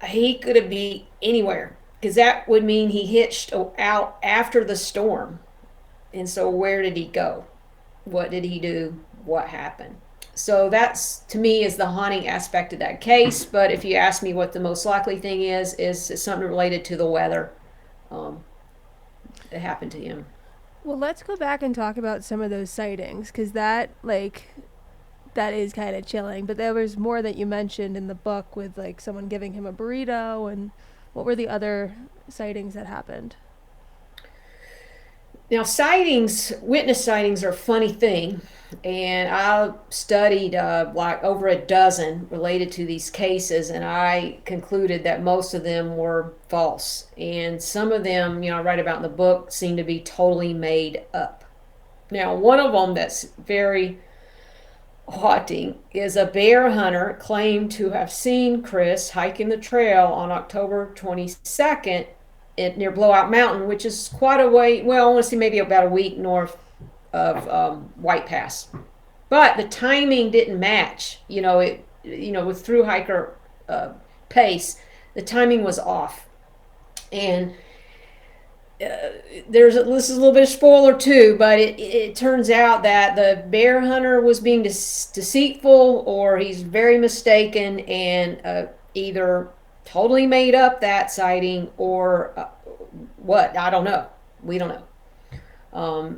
he could be anywhere, because that would mean he hitched out after the storm. And so where did he go? What did he do? What happened? So that's, to me, is the haunting aspect of that case. But if you ask me what the most likely thing is something related to the weather that happened to him. Well, let's go back and talk about some of those sightings, because that is kind of chilling. But there was more that you mentioned in the book with like someone giving him a burrito, and what were the other sightings that happened? Now, witness sightings are a funny thing. And I studied like over a dozen related to these cases, and I concluded that most of them were false. And some of them, I write about in the book, seem to be totally made up. Now, one of them that's very haunting is a bear hunter claimed to have seen Chris hiking the trail on October 22nd near Blowout Mountain, which is quite a way, well, I want to say maybe about a week north of White Pass. But the timing didn't match. With through hiker pace, the timing was off. And this is a little bit of spoiler too, but it turns out that the bear hunter was being deceitful, or he's very mistaken, and either totally made up that sighting or what, I don't know. We don't know.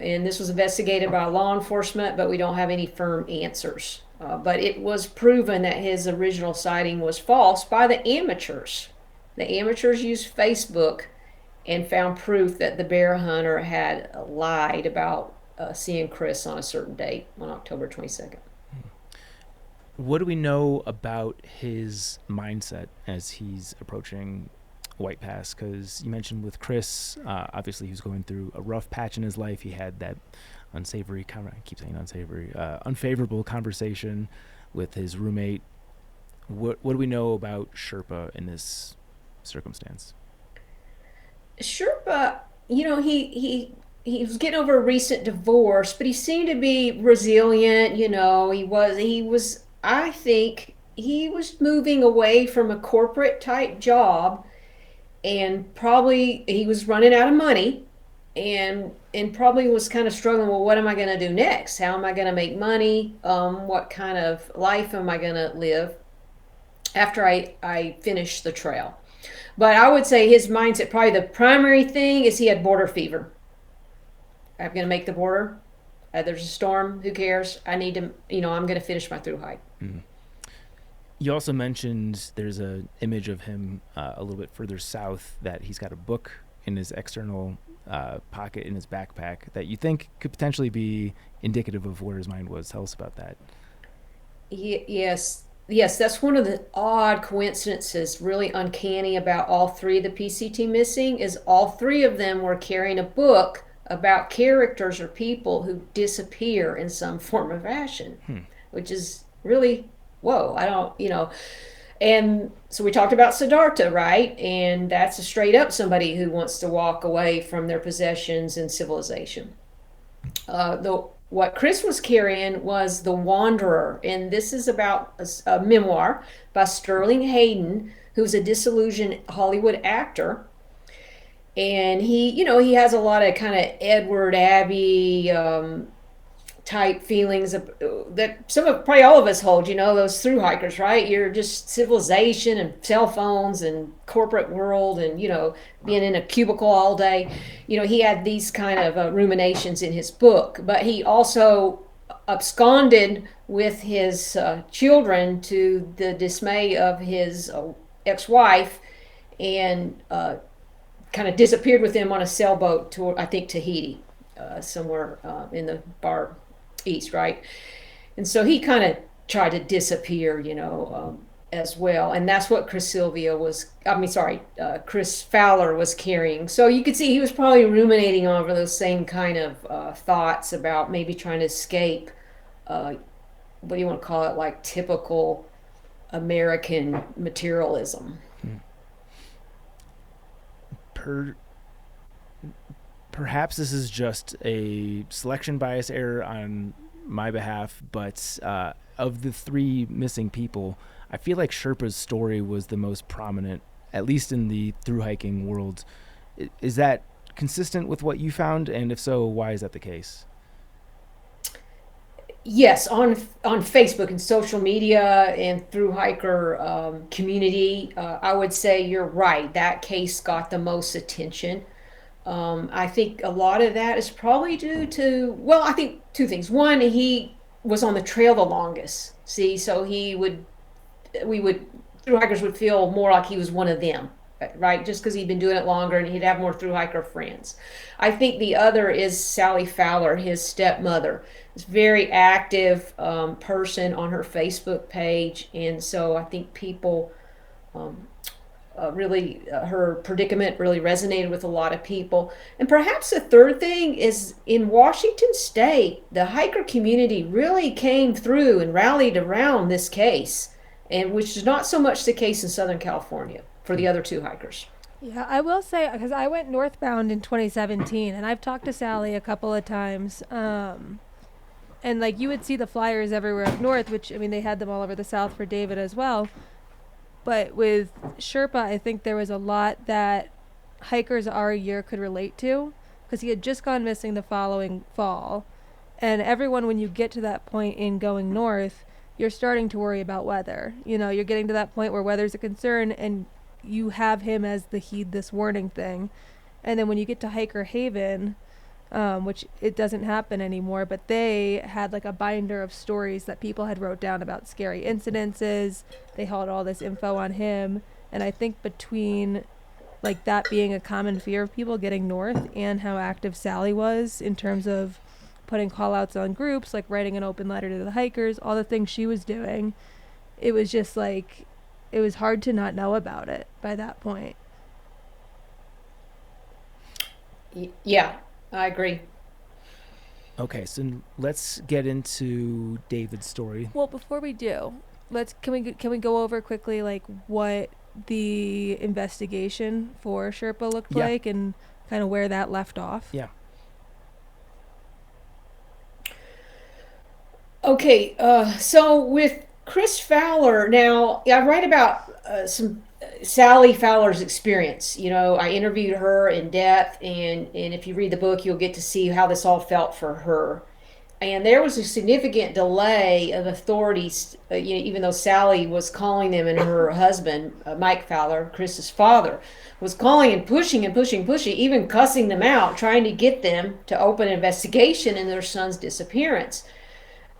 And this was investigated by law enforcement, but we don't have any firm answers. But it was proven that his original sighting was false by the amateurs. The amateurs used Facebook and found proof that the bear hunter had lied about seeing Chris on a certain date on October 22nd. What do we know about his mindset as he's approaching White Pass? Because you mentioned with Chris, obviously he was going through a rough patch in his life. He had that unfavorable conversation with his roommate. What do we know about Sherpa in this circumstance? Sherpa, he was getting over a recent divorce, but he seemed to be resilient. He was. I think he was moving away from a corporate type job, and probably he was running out of money, and probably was kind of struggling. Well, what am I going to do next? How am I going to make money? What kind of life am I going to live after I finish the trail? But I would say his mindset, probably the primary thing is he had border fever. I'm going to make the border. There's a storm. Who cares? I need to, I'm going to finish my through hike. Mm. You also mentioned there's an image of him a little bit further south that he's got a book in his external pocket in his backpack that you think could potentially be indicative of where his mind was. Tell us about that. Yes, that's one of the odd coincidences, really uncanny about all three of the PCT missing, is all three of them were carrying a book about characters or people who disappear in some form or fashion, which is really, whoa, and so we talked about Siddhartha, right? And that's a straight up somebody who wants to walk away from their possessions and civilization. What Chris was carrying was The Wanderer, and this is about a memoir by Sterling Hayden, who's a disillusioned Hollywood actor. And he has a lot of kind of Edward Abbey type feelings that probably all of us hold, those through hikers, right? You're just civilization and cell phones and corporate world and, being in a cubicle all day. He had these kind of ruminations in his book, but he also absconded with his children to the dismay of his ex-wife, and kind of disappeared with them on a sailboat to, I think, Tahiti, somewhere in the far east, right? And so he kind of tried to disappear, as well. And that's what Chris Fowler was carrying. So you could see he was probably ruminating over those same kind of thoughts about maybe trying to escape, what do you want to call it, like typical American materialism. Perhaps this is just a selection bias error on my behalf, but of the three missing people, I feel like Sherpa's story was the most prominent, at least in the through hiking world. Is that consistent with what you found? And if so, why is that the case? Yes, on Facebook and social media and through hiker community, I would say you're right. That case got the most attention. I think a lot of that is probably due to, well, I think two things. One, he was on the trail the longest. See, so through hikers would feel more like he was one of them right? Just because he'd been doing it longer and he'd have more through hiker friends. I think the other is Sally Fowler, his stepmother. Is very active person on her Facebook page, and so I think people um, really her predicament really resonated with a lot of people. And perhaps the third thing is in Washington State, the hiker community really came through and rallied around this case, and which is not so much the case in Southern California for the other two hikers. Yeah, I will say, because I went northbound in 2017, and I've talked to Sally a couple of times. And like you would see the flyers everywhere up north, which I mean they had them all over the south for David as well. But with Sherpa, I think there was a lot that hikers our year could relate to, because he had just gone missing the following fall. And everyone, when you get to that point in going north, you're starting to worry about weather. You know, you're getting to that point where weather's a concern, and you have him as the heed this warning thing. And then when you get to Hiker Haven, which it doesn't happen anymore, but they had like a binder of stories that people had wrote down about scary incidences. They had all this info on him. And I think between like that being a common fear of people getting north and how active Sally was in terms of putting call outs on groups, like writing an open letter to the hikers, all the things she was doing, it was just like, it was hard to not know about it by that point. Yeah, I agree. Okay, so let's get into David's story. Well, before we do, can we go over quickly like what the investigation for Sherpa looked like and kind of where that left off? Yeah. Okay, so with Chris Fowler, now I write about some Sally Fowler's experience. You know, I interviewed her in depth, and if you read the book, you'll get to see how this all felt for her. And there was a significant delay of authorities, even though Sally was calling them, and her husband, Mike Fowler, Chris's father, was calling and pushing, even cussing them out, trying to get them to open an investigation into their son's disappearance.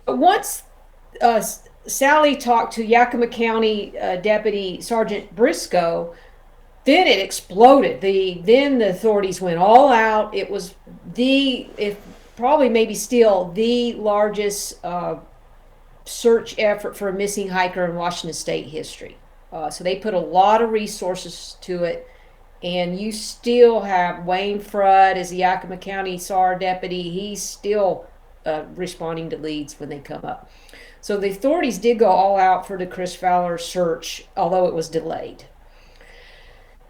But once Sally talked to Yakima County Deputy Sergeant Briscoe, then it exploded. Then the authorities went all out. It was probably maybe still the largest search effort for a missing hiker in Washington State history. So they put a lot of resources to it. And you still have Wayne Frudd as the Yakima County SAR deputy. He's still responding to leads when they come up. So the authorities did go all out for the Chris Fowler search, although it was delayed.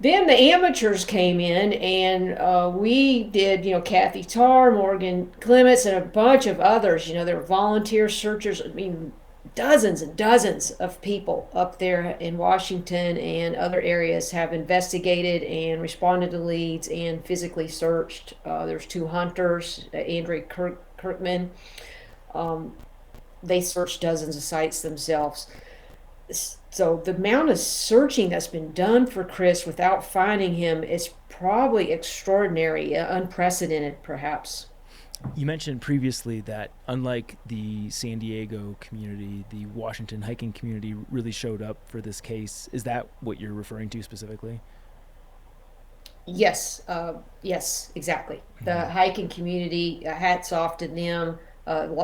Then the amateurs came in, and we did, Kathy Tarr, Morgan Clements, and a bunch of others. There were volunteer searchers. I mean, dozens and dozens of people up there in Washington and other areas have investigated and responded to leads and physically searched. There's two hunters, Andrea Kirkman. They searched dozens of sites themselves. So the amount of searching that's been done for Chris without finding him is probably extraordinary, unprecedented perhaps. You mentioned previously that unlike the San Diego community, the Washington hiking community really showed up for this case. Is that what you're referring to specifically? Yes, exactly. The hiking community, hats off to them.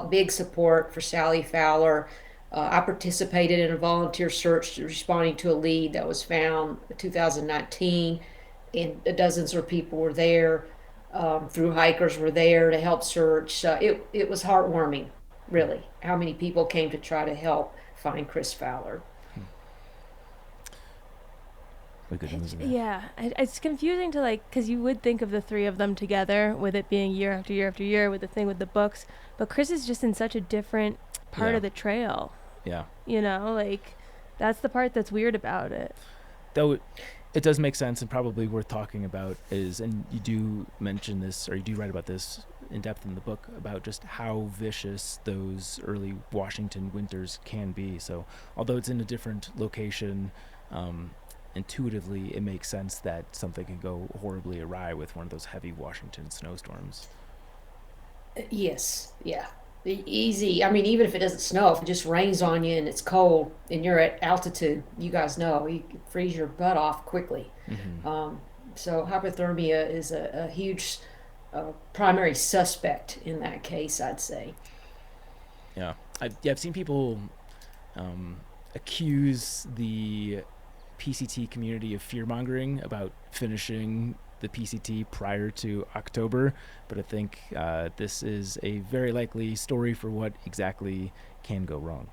Big support for Sally Fowler. I participated in a volunteer search responding to a lead that was found in 2019, and dozens of people were there. Through hikers were there to help search. It was heartwarming, really, how many people came to try to help find Chris Fowler. Yeah, it's confusing to because you would think of the three of them together with it being year after year after year with the thing with the books, but Chris is just in such a different part of the trail. Yeah. That's the part that's weird about it. Though it does make sense and probably worth talking about and you do mention this, or you do write about this in depth in the book, about just how vicious those early Washington winters can be. So although it's in a different location, intuitively it makes sense that something can go horribly awry with one of those heavy Washington snowstorms. Yes, yeah. Easy. I mean, even if it doesn't snow, if it just rains on you and it's cold and you're at altitude, you guys know you can freeze your butt off quickly. Hmm. Um, so hypothermia is a huge primary suspect in that case, I'd say. Yeah. I've seen people um, accuse the PCT community of fear mongering about finishing the PCT prior to October, but I think this is a very likely story for what exactly can go wrong.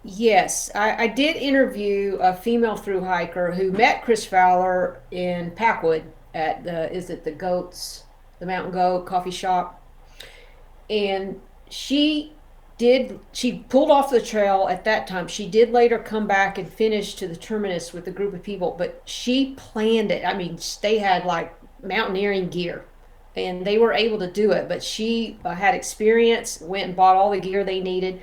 Yes, I did interview a female through hiker who met Chris Fowler in Packwood at is it the Goats, the Mountain Goat coffee shop? And she pulled off the trail at that time. She did later come back and finish to the terminus with a group of people, but she planned it. I mean, they had like mountaineering gear and they were able to do it, but she had experience, went and bought all the gear they needed.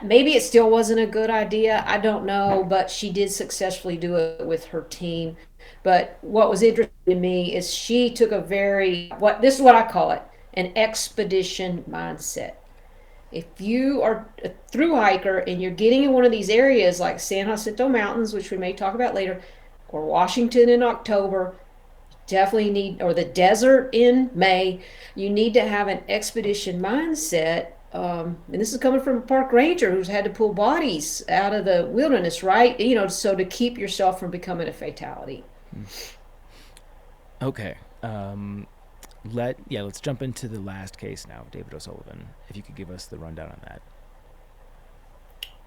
Maybe it still wasn't a good idea, I don't know, but she did successfully do it with her team. But what was interesting to me is she took a very, what this is what I call it, an expedition mindset. If you are a through hiker and you're getting in one of these areas like San Jacinto Mountains, which we may talk about later, or Washington in October, definitely need, or the desert in May, you need to have an expedition mindset. And this is coming from a park ranger who's had to pull bodies out of the wilderness, right? So to keep yourself from becoming a fatality. Okay. Let's jump into the last case now, David O'Sullivan. If you could give us the rundown on that.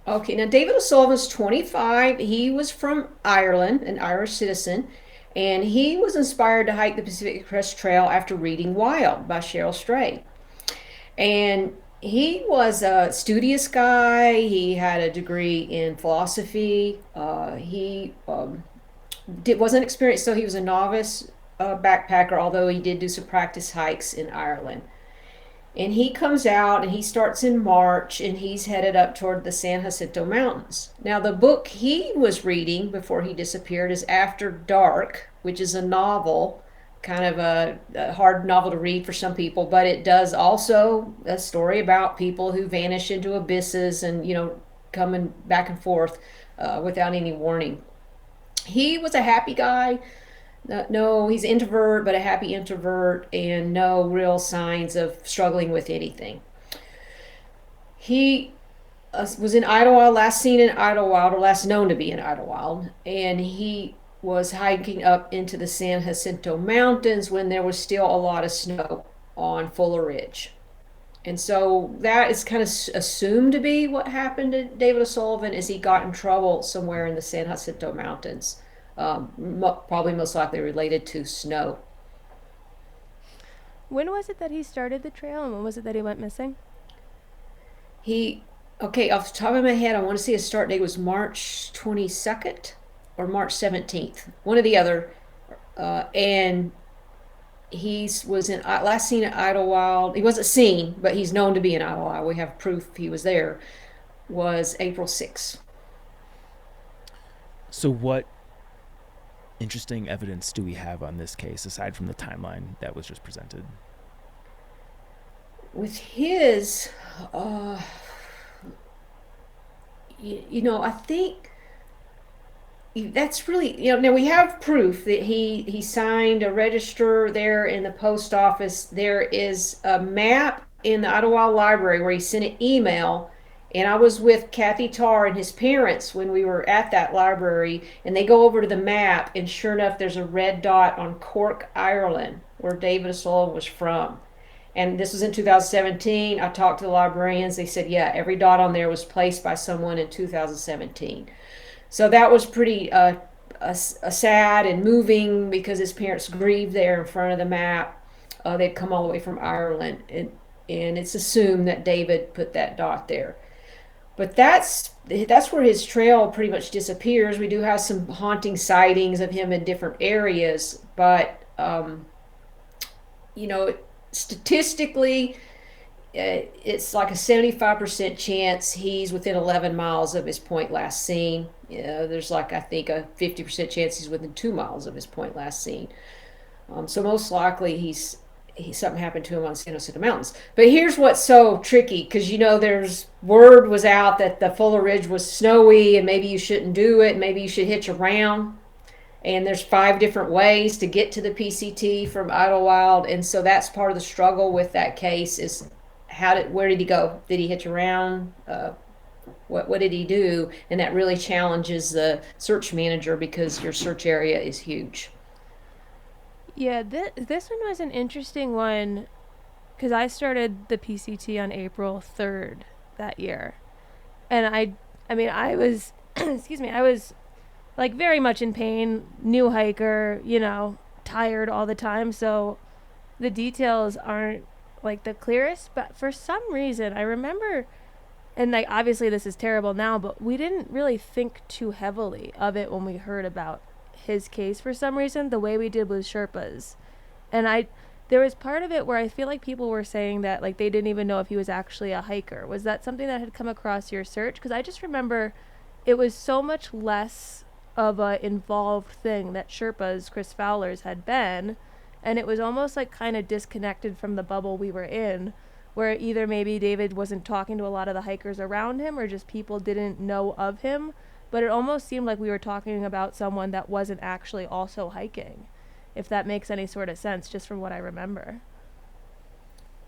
Okay, now David O'Sullivan's 25. He was from Ireland, an Irish citizen, and he was inspired to hike the Pacific Crest Trail after reading Wild by Cheryl Stray. And he was a studious guy. He had a degree in philosophy. He wasn't experienced, so he was a novice backpacker, although he did do some practice hikes in Ireland. And he comes out and he starts in March and he's headed up toward the San Jacinto Mountains. Now, the book he was reading before he disappeared is After Dark, which is a novel, kind of a hard novel to read for some people, but it does also a story about people who vanish into abysses and, coming back and forth without any warning. He was a happy guy. No, he's an introvert, but a happy introvert, and no real signs of struggling with anything. He was in Idlewild, last seen in Idlewild, or last known to be in Idlewild, and he was hiking up into the San Jacinto Mountains when there was still a lot of snow on Fuller Ridge. And so that is kind of assumed to be what happened to David O'Sullivan, is he got in trouble somewhere in the San Jacinto Mountains. Probably most likely related to snow. When was it that he started the trail, and when was it that he went missing? Okay, off the top of my head, I want to say his start date was March 22nd or March 17th, one or the other. And he was last seen at Idlewild. He wasn't seen, but he's known to be in Idlewild. We have proof he was there. Was April 6th. So what interesting evidence do we have on this case aside from the timeline that was just presented? With his, I think that's really, now we have proof that he signed a register there in the post office. There is a map in the Idlewild Library where he sent an email. And I was with Kathy Tarr and his parents when we were at that library, and they go over to the map, and sure enough, there's a red dot on Cork, Ireland, where David O'Sullivan was from. And this was in 2017. I talked to the librarians. They said, yeah, every dot on there was placed by someone in 2017. So that was pretty sad and moving because his parents grieved there in front of the map. They'd come all the way from Ireland, and it's assumed that David put that dot there. But that's where his trail pretty much disappears. We do have some haunting sightings of him in different areas, but statistically, it's like a 75% chance he's within 11 miles of his point last seen. There's like, I think, a 50% chance he's within 2 miles of his point last seen. So most likely something happened to him on San Jacinto Mountains. But here's what's so tricky, because there's word was out that the Fuller Ridge was snowy and maybe you shouldn't do it. Maybe you should hitch around. And there's 5 different ways to get to the PCT from Idlewild, and so that's part of the struggle with that case is where did he go? Did he hitch around? What did he do? And that really challenges the search manager because your search area is huge. Yeah, this one was an interesting one because I started the PCT on April 3rd that year. And I was, excuse me, I was like very much in pain, new hiker, tired all the time. So the details aren't like the clearest, but for some reason I remember, and like obviously this is terrible now, but we didn't really think too heavily of it when we heard about his case for some reason, the way we did with Sherpas. And there was part of it where I feel like people were saying that like they didn't even know if he was actually a hiker. Was that something that had come across your search? Because I just remember it was so much less of a involved thing that Sherpas, Chris Fowler's, had been, and it was almost like kind of disconnected from the bubble we were in, where either maybe David wasn't talking to a lot of the hikers around him or just people didn't know of him. But it almost seemed like we were talking about someone that wasn't actually also hiking, if that makes any sort of sense, just from what I remember.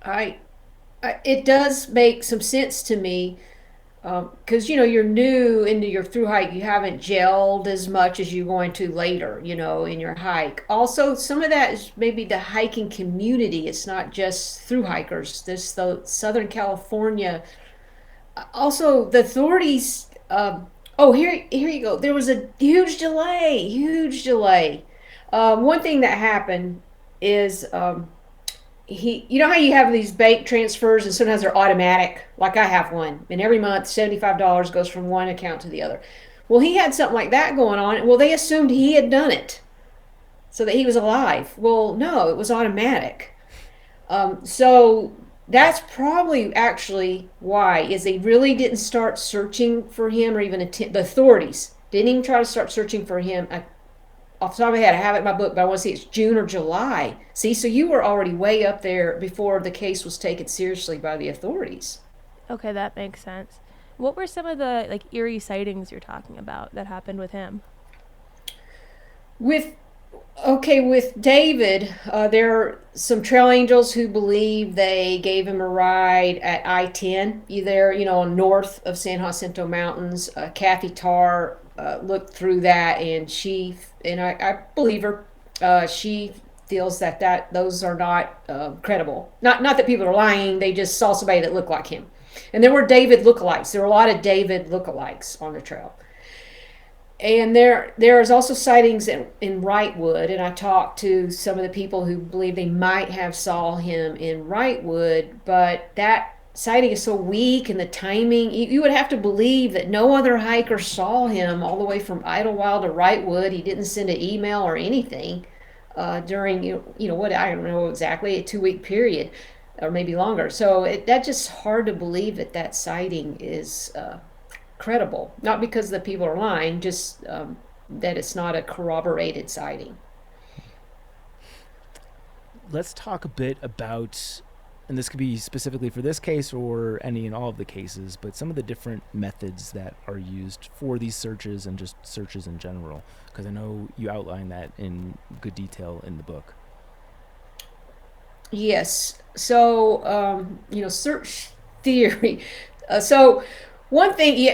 It does make some sense to me, because you're new into your through hike. You haven't gelled as much as you're going to later, in your hike. Also, some of that is maybe the hiking community. It's not just through hikers. There's the Southern California. Also, the authorities. Oh, here you go. There was a huge delay. One thing that happened is you know how you have these bank transfers and sometimes they're automatic, like I have one, and every month $75 goes from one account to the other. Well, he had something like that going on. Well, they assumed he had done it so that he was alive. Well, no, it was automatic. So that's probably actually why is they really didn't start searching for him, or even the authorities didn't even try to start searching for him. Off the top of my head, I have it in my book, but I want to see it's June or July. See, so you were already way up there before the case was taken seriously by the authorities. Okay, that makes sense. What were some of the like eerie sightings you're talking about that happened with him? With David, there are some trail angels who believe they gave him a ride at I-10, either, north of San Jacinto Mountains. Kathy Tarr looked through that, and I believe her. She feels that those are not credible. Not that people are lying. They just saw somebody that looked like him. And there were David lookalikes. There were a lot of David lookalikes on the trail. And there is also sightings in Wrightwood, and I talked to some of the people who believe they might have saw him in Wrightwood, but that sighting is so weak, and the timing, you would have to believe that no other hiker saw him all the way from Idlewild to Wrightwood. He didn't send an email or anything during, what, I don't know exactly, a 2-week period, or maybe longer. So that's just hard to believe that sighting is credible, not because the people are lying, just that it's not a corroborated sighting. Let's talk a bit about, and this could be specifically for this case or any and all of the cases, but some of the different methods that are used for these searches and just searches in general, because I know you outline that in good detail in the book. Yes. So, search theory. So one thing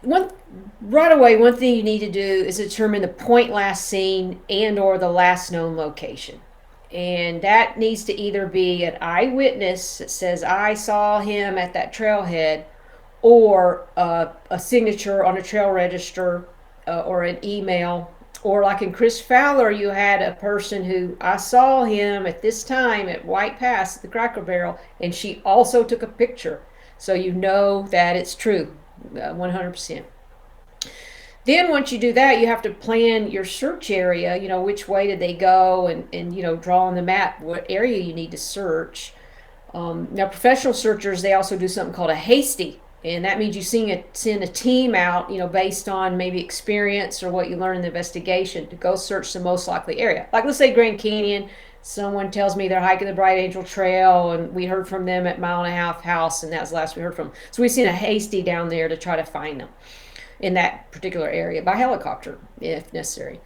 one thing you need to do is determine the point last seen and or the last known location. And that needs to either be an eyewitness that says, I saw him at that trailhead, or a signature on a trail register, or an email. Or like in Chris Fowler, you had a person who, I saw him at this time at White Pass at the Cracker Barrel, and she also took a picture. So you know that it's true, 100%. Then once you do that, you have to plan your search area, which way did they go, and draw on the map what area you need to search. Now, professional searchers, they also do something called a hasty, and that means you send a team out, based on maybe experience or what you learn in the investigation, to go search the most likely area. Like, let's say Grand Canyon, someone tells me they're hiking the Bright Angel Trail, and we heard from them at Mile and a Half House, and that was the last we heard from them. So we sent a hasty down there to try to find them in that particular area by helicopter, if necessary.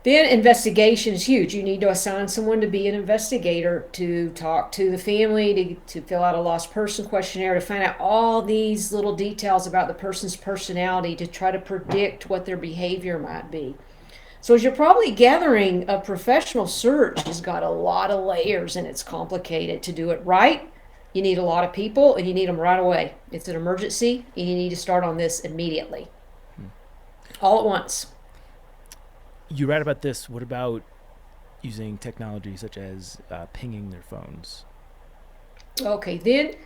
Then investigation is huge. You need to assign someone to be an investigator, to talk to the family, to fill out a lost person questionnaire, to find out all these little details about the person's personality, to try to predict what their behavior might be. So as you're probably gathering, a professional search has got a lot of layers and it's complicated. To do it right, you need a lot of people and you need them right away. It's an emergency and you need to start on this immediately. All at once. You write about this. What about using technology such as pinging their phones? Okay, then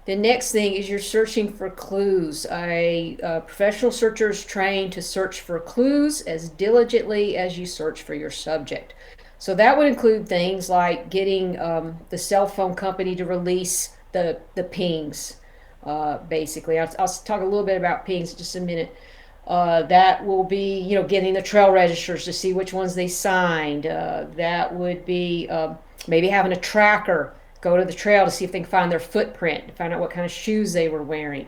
the next thing is you're searching for clues. A professional searcher is trained to search for clues as diligently as you search for your subject. So that would include things like getting the cell phone company to release the pings, basically. I'll talk a little bit about pings in just a minute. That will be, getting the trail registers to see which ones they signed. That would be maybe having a tracker go to the trail to see if they can find their footprint, to find out what kind of shoes they were wearing.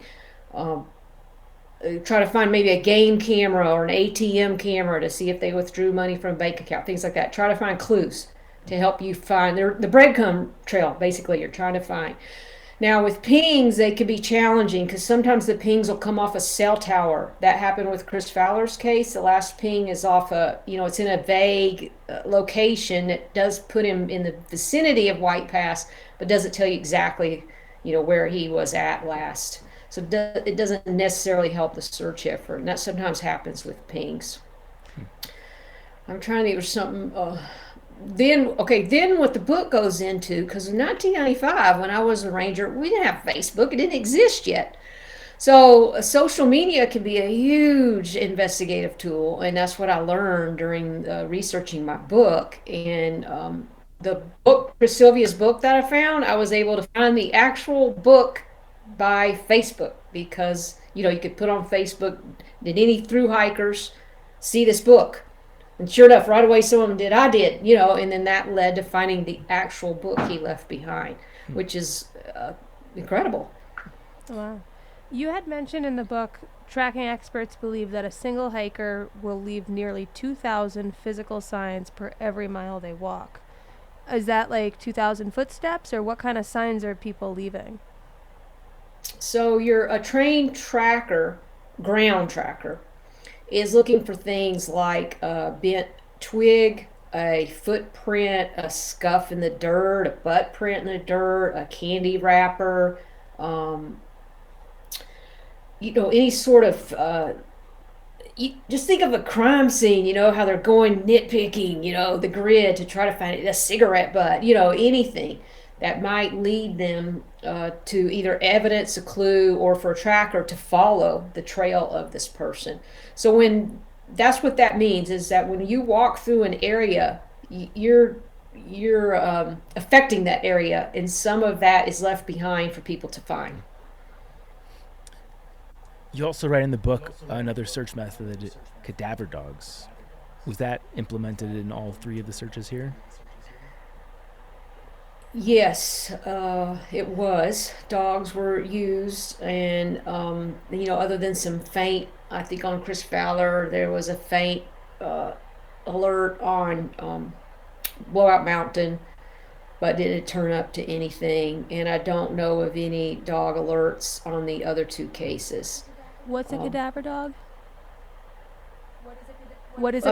Try to find maybe a game camera or an ATM camera to see if they withdrew money from a bank account, things like that. Try to find clues to help you find the breadcrumb trail, basically, you're trying to find. Now with pings, they can be challenging because sometimes the pings will come off a cell tower. That happened with Chris Fowler's case. The last ping is off it's in a vague location that does put him in the vicinity of White Pass, but doesn't tell you exactly, where he was at last. So it doesn't necessarily help the search effort, and that sometimes happens with pings. I'm trying to think of something. Then what the book goes into, because in 1995, when I was a ranger, we didn't have Facebook. It didn't exist yet. So social media can be a huge investigative tool, and that's what I learned during researching my book. And the book, Chris Sylvia's book that I found, I was able to find the actual book by Facebook because, you could put on Facebook, did any thru hikers see this book? And sure enough, right away, some of them did. I did, and then that led to finding the actual book he left behind, which is incredible. Wow. You had mentioned in the book, tracking experts believe that a single hiker will leave nearly 2,000 physical signs per every mile they walk. Is that like 2,000 footsteps, or what kind of signs are people leaving? So you're a trained tracker, ground tracker, is looking for things like a bent twig, a footprint, a scuff in the dirt, a butt print in the dirt, a candy wrapper, any sort of, just think of a crime scene, how they're going nitpicking, the grid to try to find a cigarette butt, anything that might lead them to either evidence, a clue, or for a tracker to follow the trail of this person. So that's what that means, is that when you walk through an area, you're affecting that area, and some of that is left behind for people to find. You also write in the book another search method, cadaver dogs. Was that implemented in all three of the searches here? Yes, it was. Dogs were used, and other than some faint, I think on Chris Fowler there was a faint alert on Blowout Mountain, but didn't turn up to anything. And I don't know of any dog alerts on the other two cases. What's a cadaver dog? What is a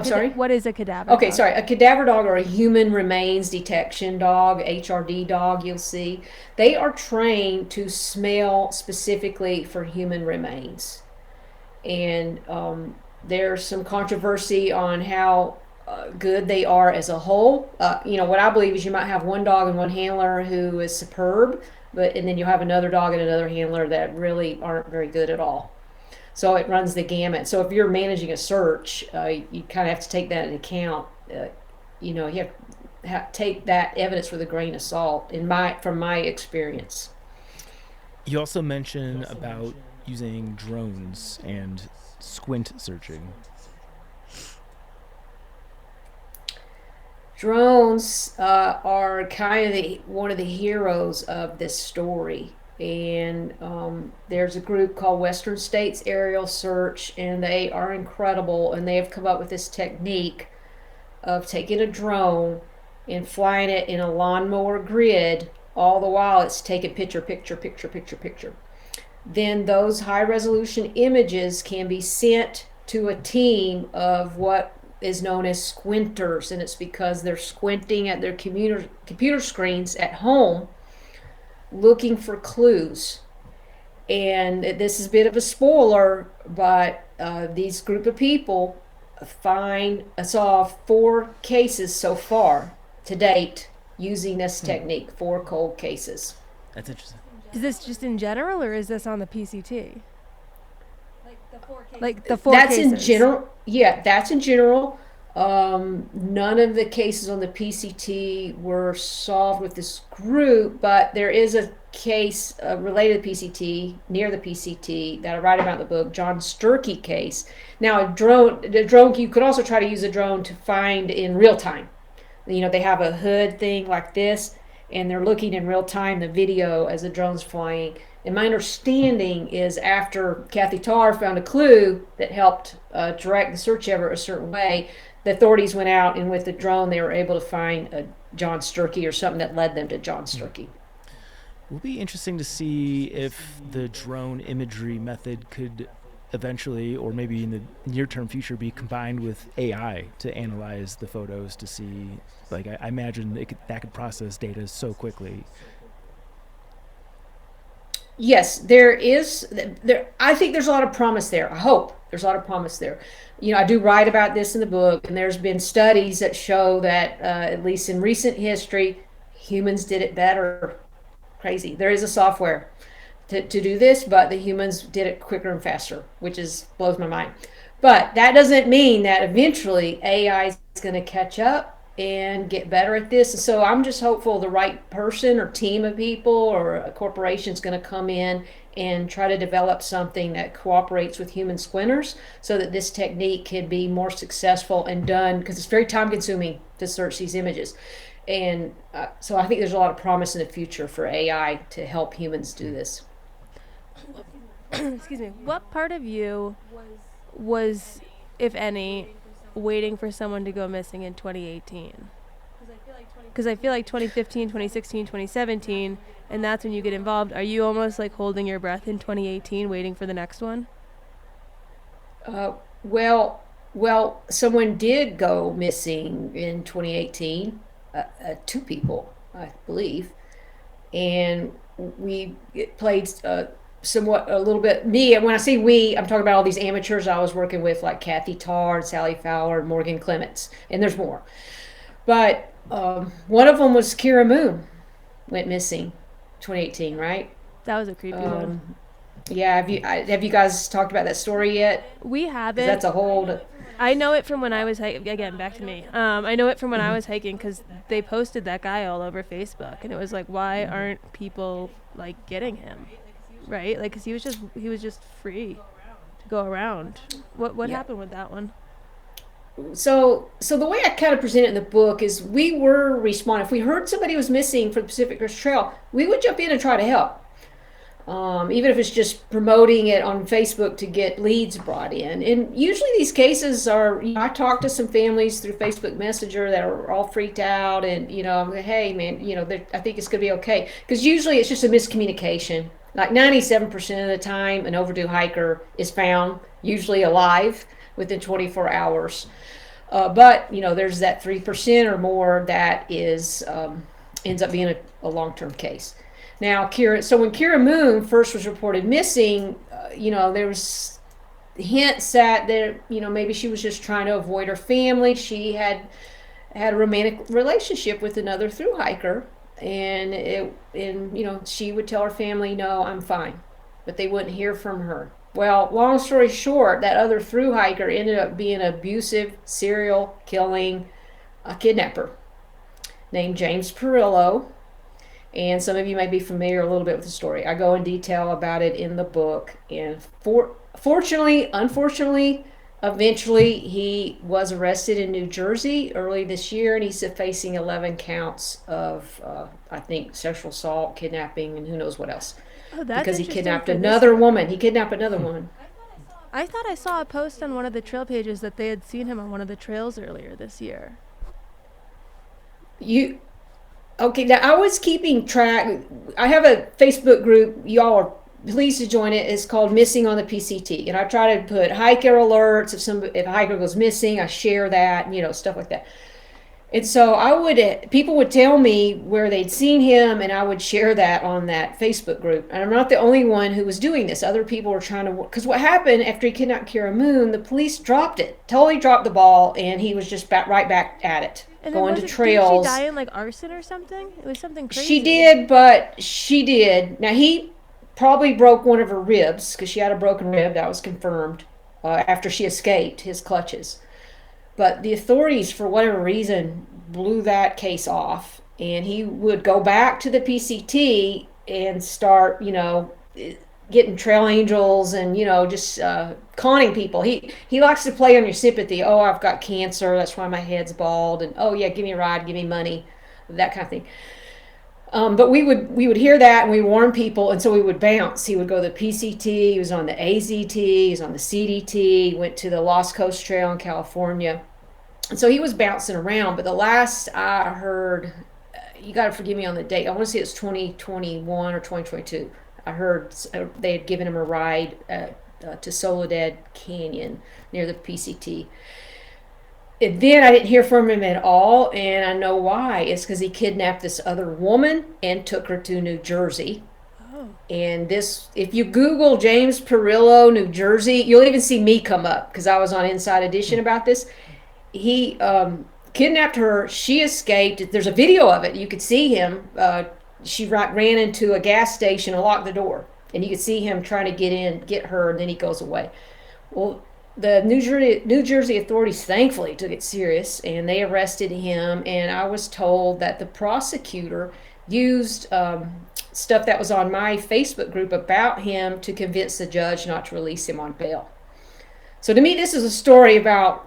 cadaver Okay, dog? sorry. A cadaver dog, or a human remains detection dog, HRD dog, you'll see. They are trained to smell specifically for human remains. And there's some controversy on how good they are as a whole. What I believe is you might have one dog and one handler who is superb, and then you'll have another dog and another handler that really aren't very good at all. So it runs the gamut. So if you're managing a search, you kind of have to take that into account. You have to take that evidence with a grain of salt, from my experience. You also mention about using drones and squint searching. Drones are kind of one of the heroes of this story. And there's a group called Western States Aerial Search, and they are incredible. And they have come up with this technique of taking a drone and flying it in a lawnmower grid, all the while it's taking picture, picture, picture, picture, picture. Then those high resolution images can be sent to a team of what is known as squinters, and it's because they're squinting at their computer screens at home looking for clues. And this is a bit of a spoiler, but these group of people saw 4 cases so far to date using this technique, 4 cold cases. That's interesting. Is this just in general, or is this on the PCT? Like the 4 That's cases. in general. Yeah, that's in general. None of the cases on the PCT were solved with this group, but there is a case related to PCT, near the PCT, that I write about in the book, John Sturkey case. Now, the drone, you could also try to use a drone to find in real time. You know, they have a hood thing like this, and they're looking in real time the video as the drone's flying. And my understanding is after Kathy Tarr found a clue that helped direct the search effort a certain way, the authorities went out, and with the drone they were able to find a John Sturkey or something that led them to John Sturkey. It will be interesting to see if the drone imagery method could eventually, or maybe in the near-term future, be combined with AI to analyze the photos to see, like, I imagine that could process data so quickly. Yes, there is. I think there's a lot of promise there. I hope there's a lot of promise there. You know, I do write about this in the book, and there's been studies that show that, at least in recent history, humans did it better. Crazy. There is a software to do this, but the humans did it quicker and faster, which blows my mind. But that doesn't mean that eventually AI is going to catch up and get better at this. So I'm just hopeful the right person or team of people or a corporation is going to come in and try to develop something that cooperates with human squinters so that this technique can be more successful and done, because it's very time consuming to search these images. And so I think there's a lot of promise in the future for AI to help humans do this. Excuse me. What part of you was, if any, waiting for someone to go missing in 2018? Because I feel like 2015, 2016, 2017, and that's when you get involved. Are you almost like holding your breath in 2018, waiting for the next one? Well, someone did go missing in 2018, 2 people, I believe, and we played somewhat a little bit. Me, when I say we, I'm talking about all these amateurs I was working with, like Kathy Tarr and Sally Fowler and Morgan Clements, and there's more. But one of them was Kira Moon, went missing 2018, right? That was a creepy one. Yeah, have you guys talked about that story yet? We haven't. That's a whole. I know it from when I was hiking. Again, back to me. I know it from when I was hiking because they posted that guy all over Facebook, and it was like, why aren't people like getting him, right? Like, because he was just free to go around. What happened with that one? So the way I kind of present it in the book is we were responding. If we heard somebody was missing for the Pacific Crest Trail, we would jump in and try to help. Even if it's just promoting it on Facebook to get leads brought in. And usually these cases are, I talk to some families through Facebook Messenger that are all freaked out, and, I'm like, hey, man, I think it's going to be okay. Because usually it's just a miscommunication. Like 97% of the time, an overdue hiker is found, usually alive, within 24 hours. But there's that 3% or more that ends up being a long-term case. Now, when Kira Moon first was reported missing, there was hints that maybe she was just trying to avoid her family. She had a romantic relationship with another thru hiker, and she would tell her family, "No, I'm fine," but they wouldn't hear from her. Well, long story short, that other thru hiker ended up being an abusive, serial killing kidnapper named James Perillo. And some of you may be familiar a little bit with the story. I go in detail about it in the book. And unfortunately, eventually he was arrested in New Jersey early this year, and he's facing 11 counts of, I think, sexual assault, kidnapping, and who knows what else. Oh, that's because he interesting kidnapped for this another one. woman. He kidnapped another woman. I thought I saw a post on one of the trail pages that they had seen him on one of the trails earlier this year. Okay, now I was keeping track. I have a Facebook group. Y'all are pleased to join it. It's called Missing on the PCT. And I try to put hiker alerts. If a hiker goes missing, I share that, stuff like that. And so people would tell me where they'd seen him, and I would share that on that Facebook group. And I'm not the only one who was doing this. Other people were trying to work. Because what happened after he kidnapped Kira Moon, the police dropped it, totally dropped the ball, and he was just right back at it, And going to didn't trails. she die in like arson or something? It was something crazy. She did. Now, he probably broke one of her ribs because she had a broken rib. That was confirmed after she escaped his clutches. But the authorities, for whatever reason, blew that case off. And he would go back to the PCT and start, getting trail angels and, just conning people. He likes to play on your sympathy. Oh, I've got cancer. That's why my head's bald. And, oh, yeah, give me a ride, give me money, that kind of thing. But we would hear that, and we warn people, and so we would bounce. He would go to the PCT, he was on the AZT, he was on the CDT, went to the Lost Coast Trail in California. And so he was bouncing around, but the last I heard, you got to forgive me on the date, I want to say it's 2021 or 2022. I heard they had given him a ride to Soledad Canyon near the PCT. And then I didn't hear from him at all, and I know why. It's because he kidnapped this other woman and took her to New Jersey. Oh. And if you Google James Perillo, New Jersey, you'll even see me come up because I was on Inside Edition about this. He kidnapped her. She escaped. There's a video of it. You could see him. She ran into a gas station and locked the door. And you could see him trying to get her, and then he goes away. Well, the New Jersey authorities thankfully took it serious, and they arrested him. And I was told that the prosecutor used stuff that was on my Facebook group about him to convince the judge not to release him on bail. So to me, this is a story about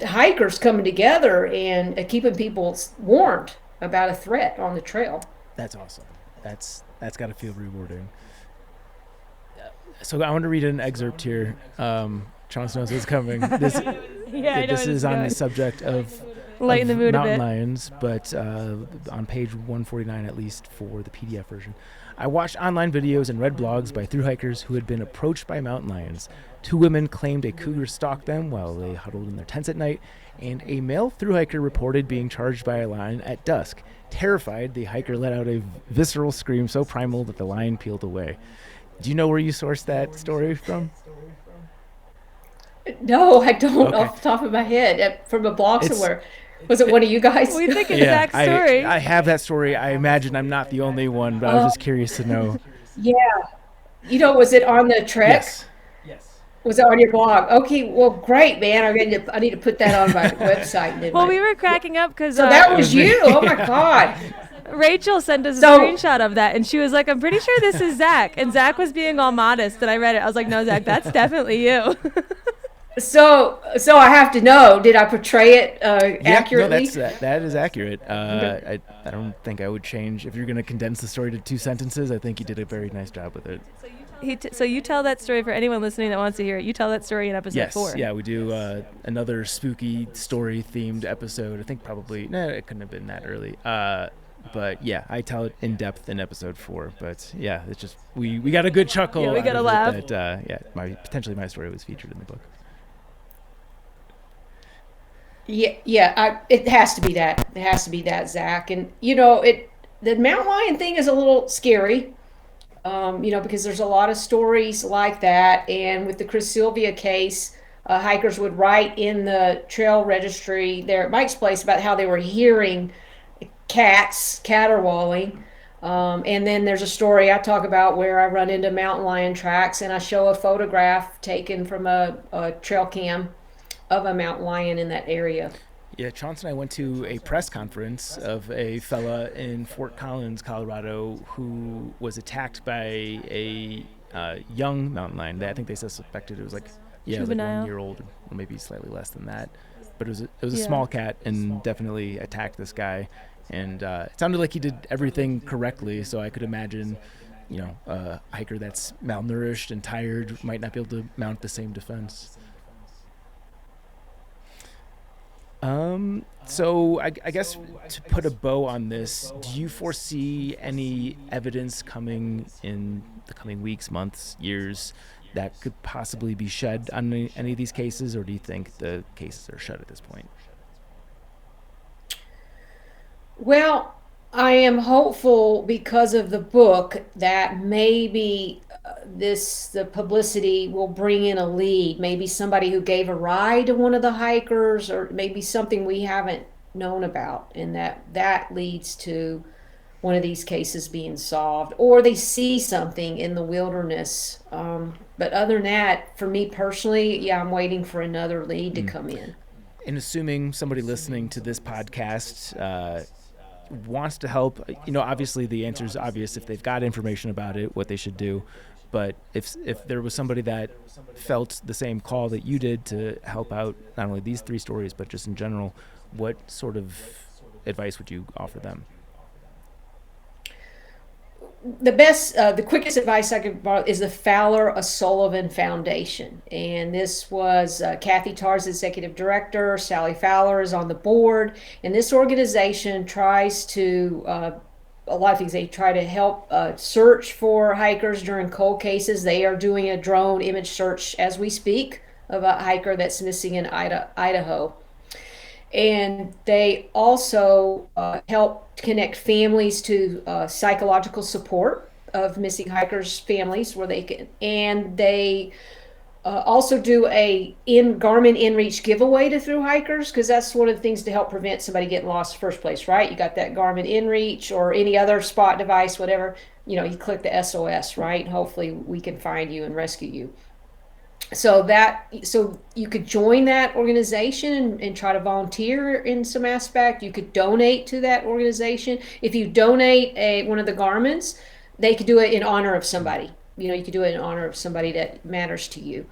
hikers coming together and keeping people warned about a threat on the trail. That's awesome. That's got to feel rewarding. So I want to read an excerpt here. Chance knows what's coming. This is on the subject of Lighten the mood a mountain bit. lions, but on page 149 at least for the PDF version. I watched online videos and read blogs by thru hikers who had been approached by mountain lions. 2 women claimed a cougar stalked them while they huddled in their tents at night, and a male thru hiker reported being charged by a lion at dusk. Terrified, the hiker let out a visceral scream so primal that the lion peeled away. Do you know where you sourced that story from? No, I don't. Okay. Off the top of my head, from a blog somewhere. Was it one of you guys? We think it's Zach's story. I have that story. I imagine I'm not the only one, but I was just curious to know. Yeah. Was it on the trek? Yes. Was it on your blog? Okay, well, great, man. I need to put that on my website. Well, we were cracking up because So that was you. Oh my God. Rachel sent us a screenshot of that, and she was like, I'm pretty sure this is Zach. And Zach was being all modest, and I read it. I was like, no, Zach, that's definitely you. So I have to know, did I portray it accurately? No, that is accurate. I don't think I would change. If you're going to condense the story to 2 sentences, I think you did a very nice job with it. So you tell that story for anyone listening that wants to hear it. You tell that story in episode 4. Yeah, we do another spooky story-themed episode. I think it couldn't have been that early. But yeah, I tell it in depth in episode 4. But yeah, it's just we got a good chuckle. Yeah, we got a laugh. Potentially my story was featured in the book. Yeah. It has to be that. It has to be that, Zach. And the mountain lion thing is a little scary. Because there's a lot of stories like that. And with the Chris Sylvia case, hikers would write in the trail registry there at Mike's place about how they were hearing cats caterwauling. And then there's a story I talk about where I run into mountain lion tracks, and I show a photograph taken from a trail cam of a mountain lion in that area. Yeah, Chauncey and I went to a press conference of a fella in Fort Collins, Colorado, who was attacked by a young mountain lion. I think they suspected it was like Yeah, it was like Juvenile. 1 year old, or maybe slightly less than that. But it was a Yeah. small cat and definitely attacked this guy. And it sounded like he did everything correctly. So I could imagine, a hiker that's malnourished and tired might not be able to mount the same defense. So I guess to put a bow on this, do you foresee any evidence coming in the coming weeks, months, years that could possibly be shed on any of these cases, or do you think the cases are shut at this point? Well, I am hopeful because of the book that maybe the publicity will bring in a lead, maybe somebody who gave a ride to one of the hikers, or maybe something we haven't known about, and that leads to one of these cases being solved, or they see something in the wilderness. But other than that, for me personally, yeah, I'm waiting for another lead to come in. And assuming somebody listening to this podcast wants to help, obviously the answer is obvious if they've got information about it, what they should do. But if there was somebody that felt the same call that you did to help out not only these 3 stories, but just in general, what sort of advice would you offer them? The quickest advice I could borrow is the Fowler O'Sullivan Foundation. And this was Kathy Tarr's executive director. Sally Fowler is on the board. And this organization tries to, a lot of things, they try to help search for hikers during cold cases. They are doing a drone image search as we speak of a hiker that's missing in Idaho. And they also help connect families to psychological support of missing hikers' families, where they can, and they also do a Garmin InReach giveaway to through hikers, because that's one of the things to help prevent somebody getting lost in the first place, right? You got that Garmin InReach or any other spot device, whatever, you click the SOS, right? Hopefully we can find you and rescue you. So you could join that organization and try to volunteer in some aspect. You could donate to that organization. If you donate one of the Garmins, they could do it in honor of somebody. You could do it in honor of somebody that matters to you.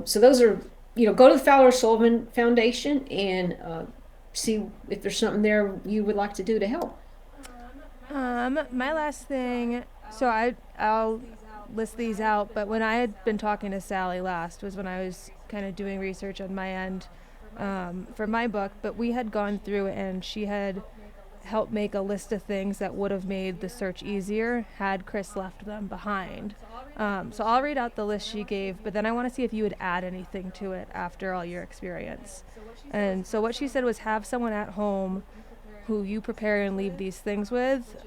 So those are, go to the Fowler Sullivan Foundation and see if there's something there you would like to do to help. My last thing, so I'll list these out, but when I had been talking to Sally last was when I was kind of doing research on my end for my book, but we had gone through and she had helped make a list of things that would have made the search easier had Chris left them behind. So I'll read out the list she gave, but then I want to see if you would add anything to it after all your experience. And so what she said was have someone at home who you prepare and leave these things with,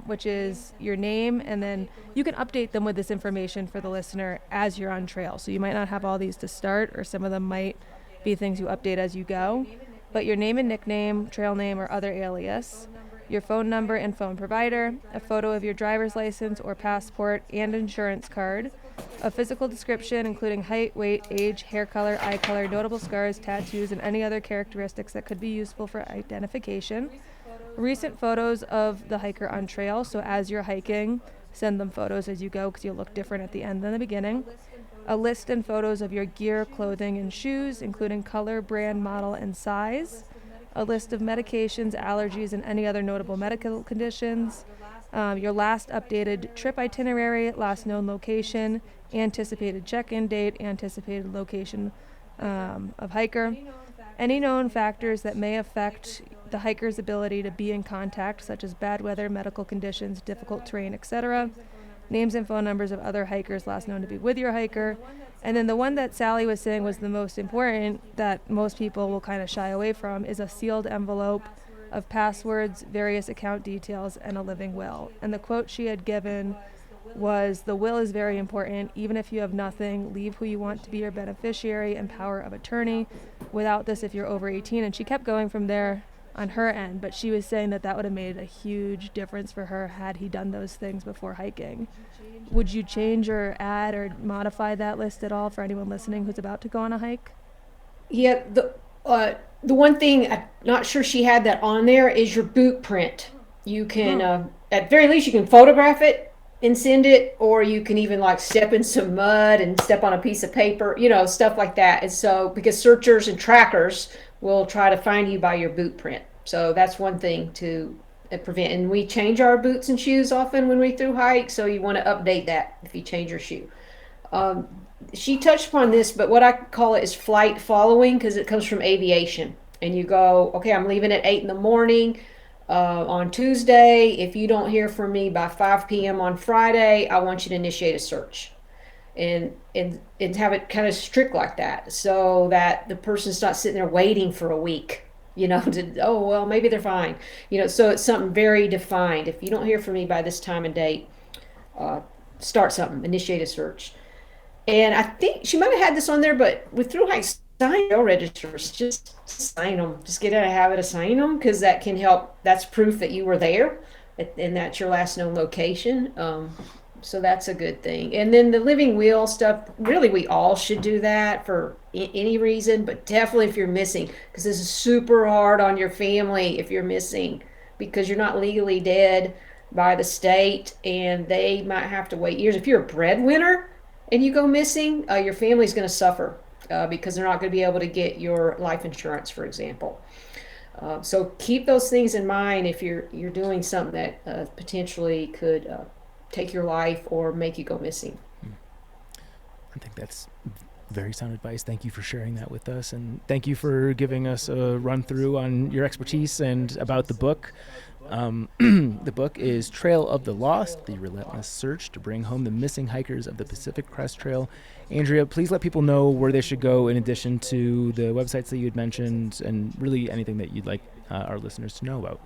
which is your name, and then you can update them with this information for the listener as you're on trail. So you might not have all these to start, or some of them might be things you update as you go, but your name and nickname, trail name, or other alias, your phone number and phone provider, a photo of your driver's license or passport and insurance card, a physical description including height, weight, age, hair color, eye color, notable scars, tattoos, and any other characteristics that could be useful for identification. Recent photos of the hiker on trail, so as you're hiking, send them photos as you go because you'll look different at the end than the beginning. A list and photos of your gear, clothing, and shoes, including color, brand, model, and size. A list of medications, allergies, and any other notable medical conditions. Your last updated trip itinerary, last known location, anticipated check-in date, anticipated location of hiker. Any known factors that may affect the hiker's ability to be in contact, such as bad weather, medical conditions, difficult terrain, etc. Names and phone numbers of other hikers last known to be with your hiker. And then the one that Sally was saying was the most important, that most people will kind of shy away from, is a sealed envelope of passwords, various account details, and a living will. And the quote she had given was, "The will is very important. Even if you have nothing, leave who you want to be your beneficiary and power of attorney. Without this, if you're over 18." And she kept going from there on her end, but she was saying that would have made a huge difference for her had he done those things before hiking. Would you change or add or modify that list at all for anyone listening who's about to go on a hike? Yeah, the one thing I'm not sure she had that on there is your boot print. You can, at very least, you can photograph it and send it, or you can even like step in some mud and step on a piece of paper, you know, stuff like that. And so, because searchers and trackers will try to find you by your boot print. So that's one thing to prevent. And we change our boots and shoes often when we through hike, so you want to update that if you change your shoe. Um, she touched upon this, but what I call it is flight following, because it comes from aviation. And you go, okay, I'm leaving at 8 in the morning on Tuesday. If you don't hear from me by 5 p.m. on Friday, I want you to initiate a search. And have it kind of strict like that, so that the person's not sitting there waiting for a week, you know, to, oh, well, maybe they're fine. You know, so it's something very defined. If you don't hear from me by this time and date, start something, initiate a search. And I think she might have had this on there, but with through hike sign trail registers, just sign them. Just get in a habit of signing them, because that can help. That's proof that you were there, and that's your last known location. So that's a good thing. And then the living will stuff, really, we all should do that for any reason, but definitely if you're missing, because this is super hard on your family if you're missing, because you're not legally dead by the state, and they might have to wait years. If you're a breadwinner and you go missing, your family's going to suffer because they're not going to be able to get your life insurance, for example. So keep those things in mind if you're doing something that potentially could take your life or make you go missing. I think that's very sound advice. Thank you for sharing that with us, and thank you for giving us a run through on your expertise and about the book. The book is Trail of the Lost, The Relentless Search to Bring Home the Missing Hikers of the Pacific Crest Trail. Andrea, please let people know where they should go in addition to the websites that you had mentioned, and really anything that you'd like our listeners to know about.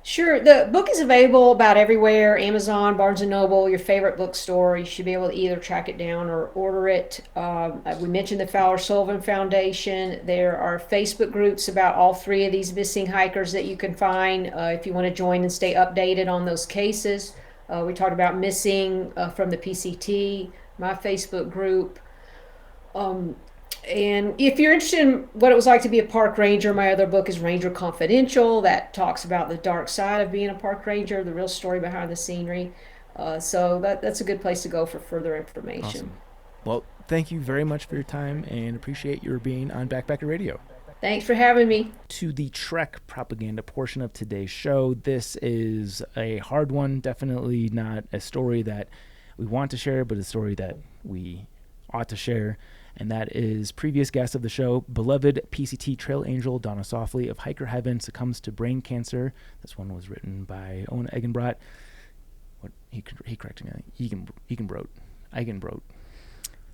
Sure. The book is available about everywhere: Amazon, Barnes & Noble, your favorite bookstore. You should be able to either track it down or order it. We mentioned the Fowler Sullivan Foundation. There are Facebook groups about all three of these missing hikers that you can find if you want to join and stay updated on those cases. We talked about missing from the PCT, my Facebook group. And if you're interested in what it was like to be a park ranger, my other book is Ranger Confidential. That talks about the dark side of being a park ranger, the real story behind the scenery. So that's a good place to go for further information. Awesome. Well, thank you very much for your time, and appreciate your being on Backpacker Radio. Thanks for having me. To the Trek propaganda portion of today's show. This is a hard one, definitely not a story that we want to share, but a story that we ought to share. And that is previous guest of the show, beloved PCT trail angel Donna Saufley of Hiker Heaven succumbs to brain cancer. This one was written by Owen Egenbrot. What he corrected me. Egenbrot.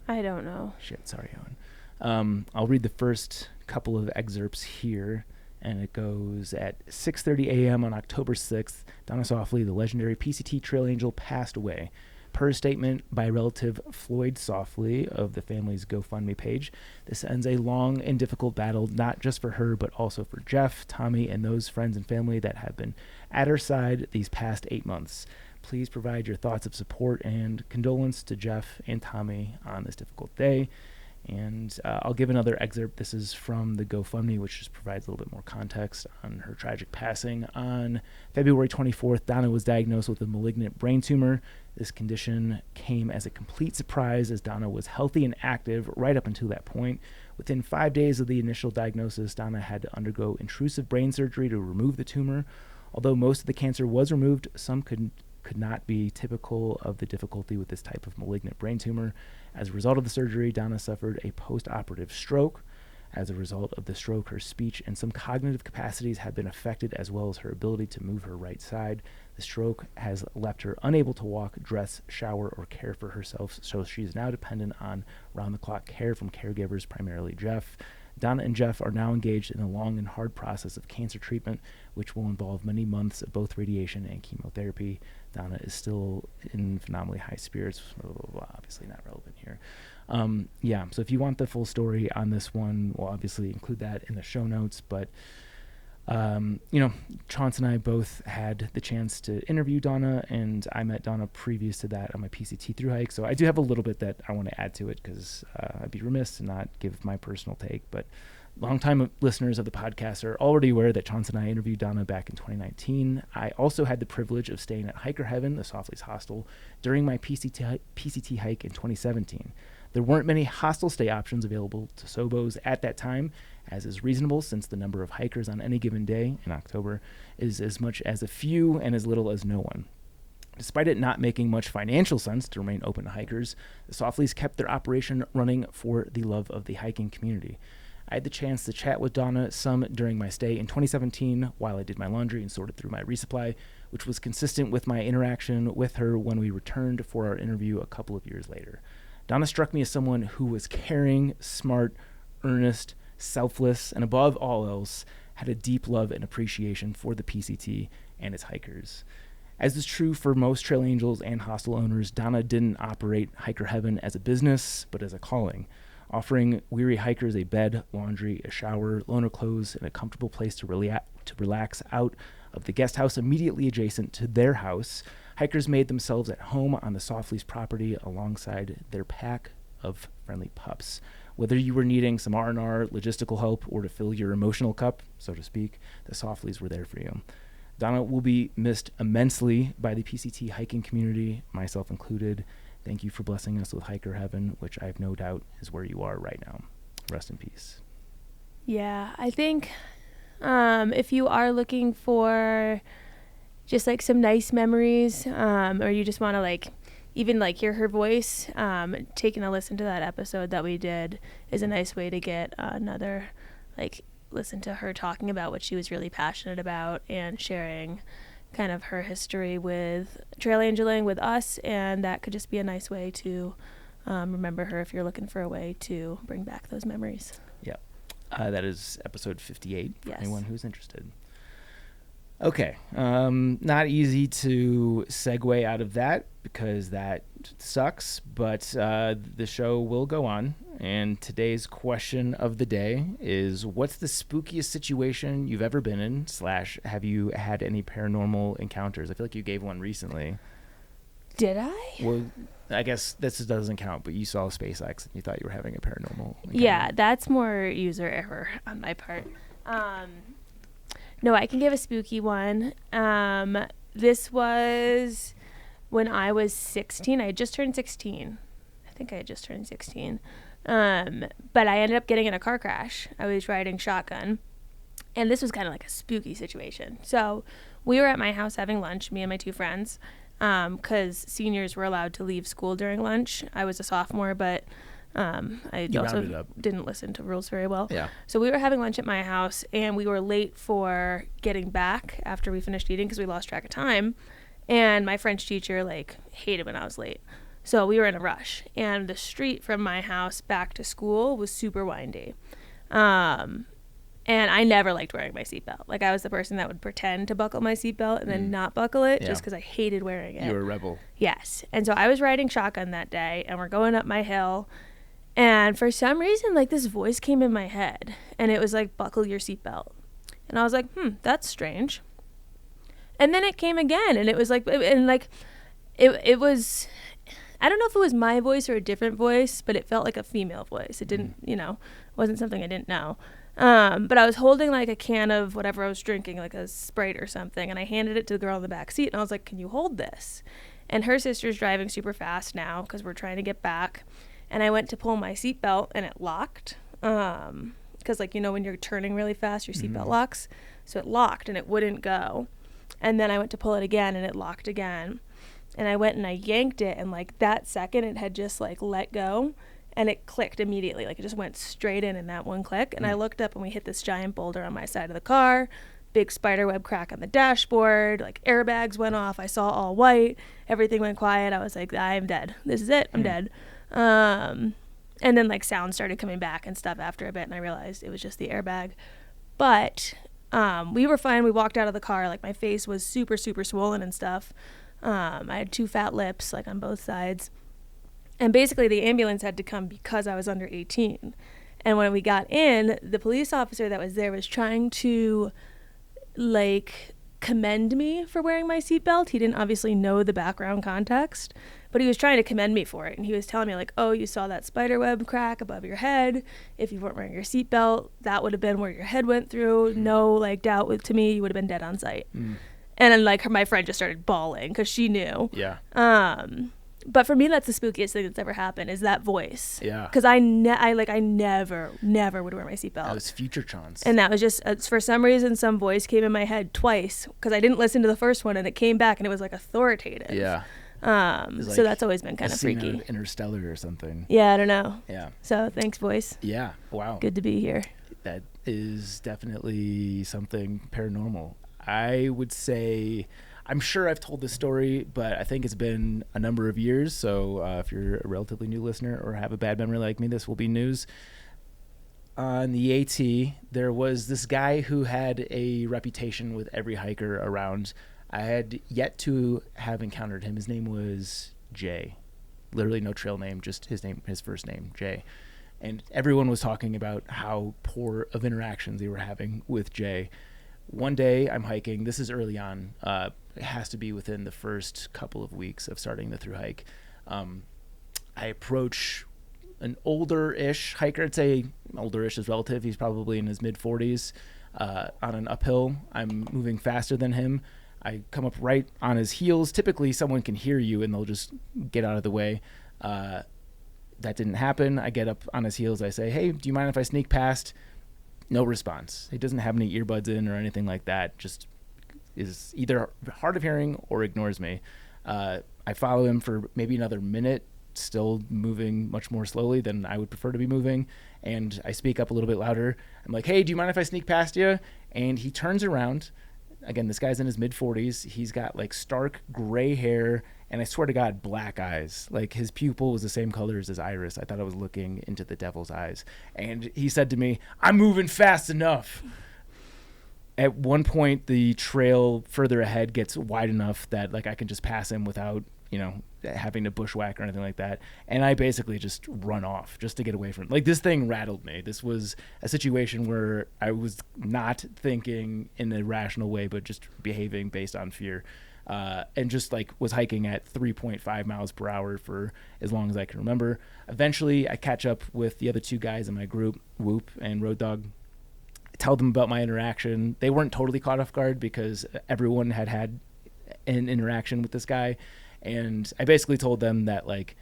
I don't know. Shit, sorry, Owen. I'll read the first couple of excerpts here, and it goes at 6:30 a.m. on October 6th. Donna Saufley, the legendary PCT trail angel, passed away. Per statement by relative Floyd Saufley of the family's GoFundMe page, this ends a long and difficult battle, not just for her, but also for Jeff, Tommy, and those friends and family that have been at her side these past 8 months. Please provide your thoughts of support and condolence to Jeff and Tommy on this difficult day. And I'll give another excerpt. This is from the GoFundMe, which just provides a little bit more context on her tragic passing. On February 24th, Donna was diagnosed with a malignant brain tumor. This condition came as a complete surprise, as Donna was healthy and active right up until that point. Within 5 days of the initial diagnosis, Donna had to undergo intrusive brain surgery to remove the tumor. Although most of the cancer was removed, some could not be typical of the difficulty with this type of malignant brain tumor. As a result of the surgery, Donna suffered a post-operative stroke. As a result of the stroke, her speech and some cognitive capacities have been affected, as well as her ability to move her right side. The stroke has left her unable to walk, dress, shower, or care for herself, so she is now dependent on round-the-clock care from caregivers, primarily Jeff. Donna and Jeff are now engaged in a long and hard process of cancer treatment, which will involve many months of both radiation and chemotherapy. Donna is still in phenomenally high spirits. Blah, blah, blah, obviously not relevant here. So if you want the full story on this one, we'll obviously include that in the show notes. But, Chauncey and I both had the chance to interview Donna, and I met Donna previous to that on my PCT through hike. So I do have a little bit that I want to add to it, because I'd be remiss to not give my personal take. But Longtime listeners of the podcast are already aware that Chauncey and I interviewed Donna back in 2019. I also had the privilege of staying at Hiker Heaven, the Saufley's hostel, during my PCT hike in 2017. There weren't many hostel stay options available to Sobos at that time, as is reasonable since the number of hikers on any given day in October is as much as a few and as little as no one. Despite it not making much financial sense to remain open to hikers, the Saufleys kept their operation running for the love of the hiking community. I had the chance to chat with Donna some during my stay in 2017 while I did my laundry and sorted through my resupply, which was consistent with my interaction with her when we returned for our interview a couple of years later. Donna struck me as someone who was caring, smart, earnest, selfless, and above all else, had a deep love and appreciation for the PCT and its hikers. As is true for most trail angels and hostel owners, Donna didn't operate Hiker Heaven as a business, but as a calling, offering weary hikers a bed, laundry, a shower, loaner clothes, and a comfortable place to relax out of the guest house immediately adjacent to their house. Hikers made themselves at home on the Saufley's property alongside their pack of friendly pups. Whether you were needing some R&R, logistical help, or to fill your emotional cup, so to speak, the Saufleys were there for you. Donna will be missed immensely by the PCT hiking community, myself included. Thank you for blessing us with Hiker Heaven, which I have no doubt is where you are right now. Rest in peace. Yeah, I think if you are looking for just like some nice memories, or you just want to like even like hear her voice, taking a listen to that episode that we did is a nice way to get another like listen to her talking about what she was really passionate about and sharing kind of her history with trail angeling with us, and that could just be a nice way to remember her if you're looking for a way to bring back those memories. Yeah, that is episode 58 for Yes. anyone who's interested. Okay, not easy to segue out of that because that sucks, but the show will go on. And today's question of the day is, what's the spookiest situation you've ever been in, / have you had any paranormal encounters? I feel like you gave one recently. Did I? Well, I guess this doesn't count, but you saw SpaceX and you thought you were having a paranormal encounter. Yeah, that's more user error on my part. No, I can give a spooky one. This was when I was 16. I had just turned 16. I think I had just turned 16. But I ended up getting in a car crash. I was riding shotgun. And this was kind of like a spooky situation. So we were at my house having lunch, me and my two friends, because seniors were allowed to leave school during lunch. I was a sophomore, but I also didn't listen to rules very well. Yeah. So we were having lunch at my house, and we were late for getting back after we finished eating because we lost track of time. And my French teacher, like, hated when I was late. So we were in a rush. And the street from my house back to school was super windy. And I never liked wearing my seatbelt. Like, I was the person that would pretend to buckle my seatbelt and then not buckle it just because I hated wearing it. You were a rebel. Yes. And so I was riding shotgun that day, and we're going up my hill. And for some reason, like, this voice came in my head, and it was like, buckle your seatbelt. And I was like, that's strange. And then it came again, and it was like, it was, I don't know if it was my voice or a different voice, but it felt like a female voice. It didn't, wasn't something I didn't know. But I was holding like a can of whatever I was drinking, like a Sprite or something, and I handed it to the girl in the back seat, and I was like, can you hold this? And her sister's driving super fast now because we're trying to get back. And I went to pull my seatbelt, and it locked. Because, like, when you're turning really fast, your seatbelt locks. So it locked, and it wouldn't go. And then I went to pull it again, and it locked again. And I went and I yanked it, and, like, that second, it had just, like, let go. And it clicked immediately. Like, it just went straight in that one click. And I looked up, and we hit this giant boulder on my side of the car. Big spiderweb crack on the dashboard. Like, airbags went off. I saw all white. Everything went quiet. I was like, I'm dead. This is it. I'm dead. And then, like, sound started coming back and stuff after a bit, and I realized it was just the airbag. But we were fine. We walked out of the car. Like, my face was super, super swollen and stuff. I had 2 fat lips, like, on both sides. And basically, the ambulance had to come because I was under 18. And when we got in, the police officer that was there was trying to, like, commend me for wearing my seatbelt. He didn't obviously know the background context, but he was trying to commend me for it. And he was telling me like, oh, you saw that spider web crack above your head. If you weren't wearing your seatbelt, that would have been where your head went through. No like doubt to me, you would have been dead on sight. And then like my friend just started bawling because she knew. Yeah. But for me, that's the spookiest thing that's ever happened is that voice. Yeah. Because I never would wear my seatbelt. That was future Chance. And that was just, for some reason, some voice came in my head twice because I didn't listen to the first one and it came back and it was like authoritative. Yeah. So that's always been kind of freaky. Out of Interstellar or something. Yeah, I don't know. Yeah. So thanks, voice. Yeah. Wow. Good to be here. That is definitely something paranormal. I would say, I'm sure I've told this story, but I think it's been a number of years. So if you're a relatively new listener or have a bad memory like me, this will be news. On the AT, there was this guy who had a reputation with every hiker around. I had yet to have encountered him. His name was Jay. Literally no trail name, just his first name, Jay. And everyone was talking about how poor of interactions they were having with Jay. One day I'm hiking. This is early on. It has to be within the first couple of weeks of starting the thru hike. I approach an older-ish hiker. I'd say older-ish is relative. He's probably in his mid-40s on an uphill. I'm moving faster than him. I come up right on his heels. Typically, someone can hear you, and they'll just get out of the way. That didn't happen. I get up on his heels. I say, hey, do you mind if I sneak past? No response. He doesn't have any earbuds in or anything like that. Just is either hard of hearing or ignores me. I follow him for maybe another minute, still moving much more slowly than I would prefer to be moving. And I speak up a little bit louder. I'm like, hey, do you mind if I sneak past you? And he turns around. Again, this guy's in his mid-40s. He's got like stark gray hair and I swear to God, black eyes. Like his pupil was the same color as his iris. I thought I was looking into the devil's eyes. And he said to me, I'm moving fast enough. At one point, the trail further ahead gets wide enough that like I can just pass him without, having to bushwhack or anything like that. And I basically just run off just to get away from it. Like this thing rattled me. This was a situation where I was not thinking in a rational way, but just behaving based on fear. And just like was hiking at 3.5 miles per hour for as long as I can remember. Eventually, I catch up with the other two guys in my group, Whoop and Road Dog. Tell them about my interaction. They weren't totally caught off guard because everyone had had an interaction with this guy. And I basically told them that like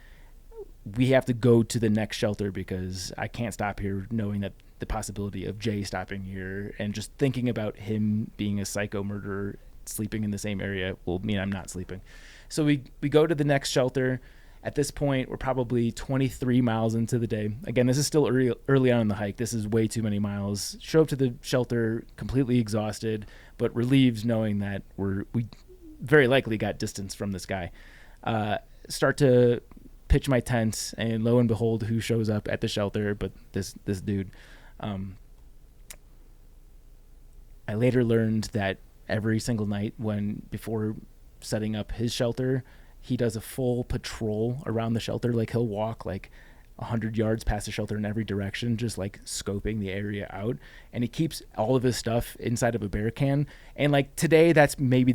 we have to go to the next shelter because I can't stop here knowing that the possibility of Jay stopping here and just thinking about him being a psycho murderer sleeping in the same area will mean I'm not sleeping. So we go to the next shelter. At this point, we're probably 23 miles into the day. Again, this is still early on in the hike. This is way too many miles. Show up to the shelter completely exhausted, but relieved knowing that we very likely got distance from this guy. Start to pitch my tent, and lo and behold, who shows up at the shelter but this dude. I later learned that every single night before setting up his shelter, he does a full patrol around the shelter. Like he'll walk like 100 yards past the shelter in every direction, just like scoping the area out. And he keeps all of his stuff inside of a bear can. And like today, that's maybe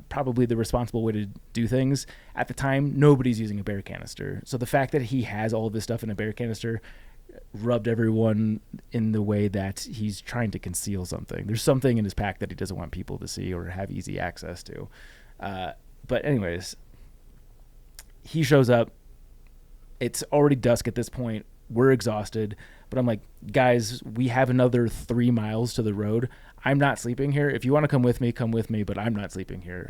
probably the responsible way to do things. At the time, nobody's using a bear canister. So the fact that he has all of his stuff in a bear canister rubbed everyone in the way that he's trying to conceal something. There's something in his pack that he doesn't want people to see or have easy access to. But anyways, he shows up. It's already dusk at this point. We're exhausted, but I'm like, guys, we have another 3 miles to the road. I'm not sleeping here. If you want to come with me, but I'm not sleeping here.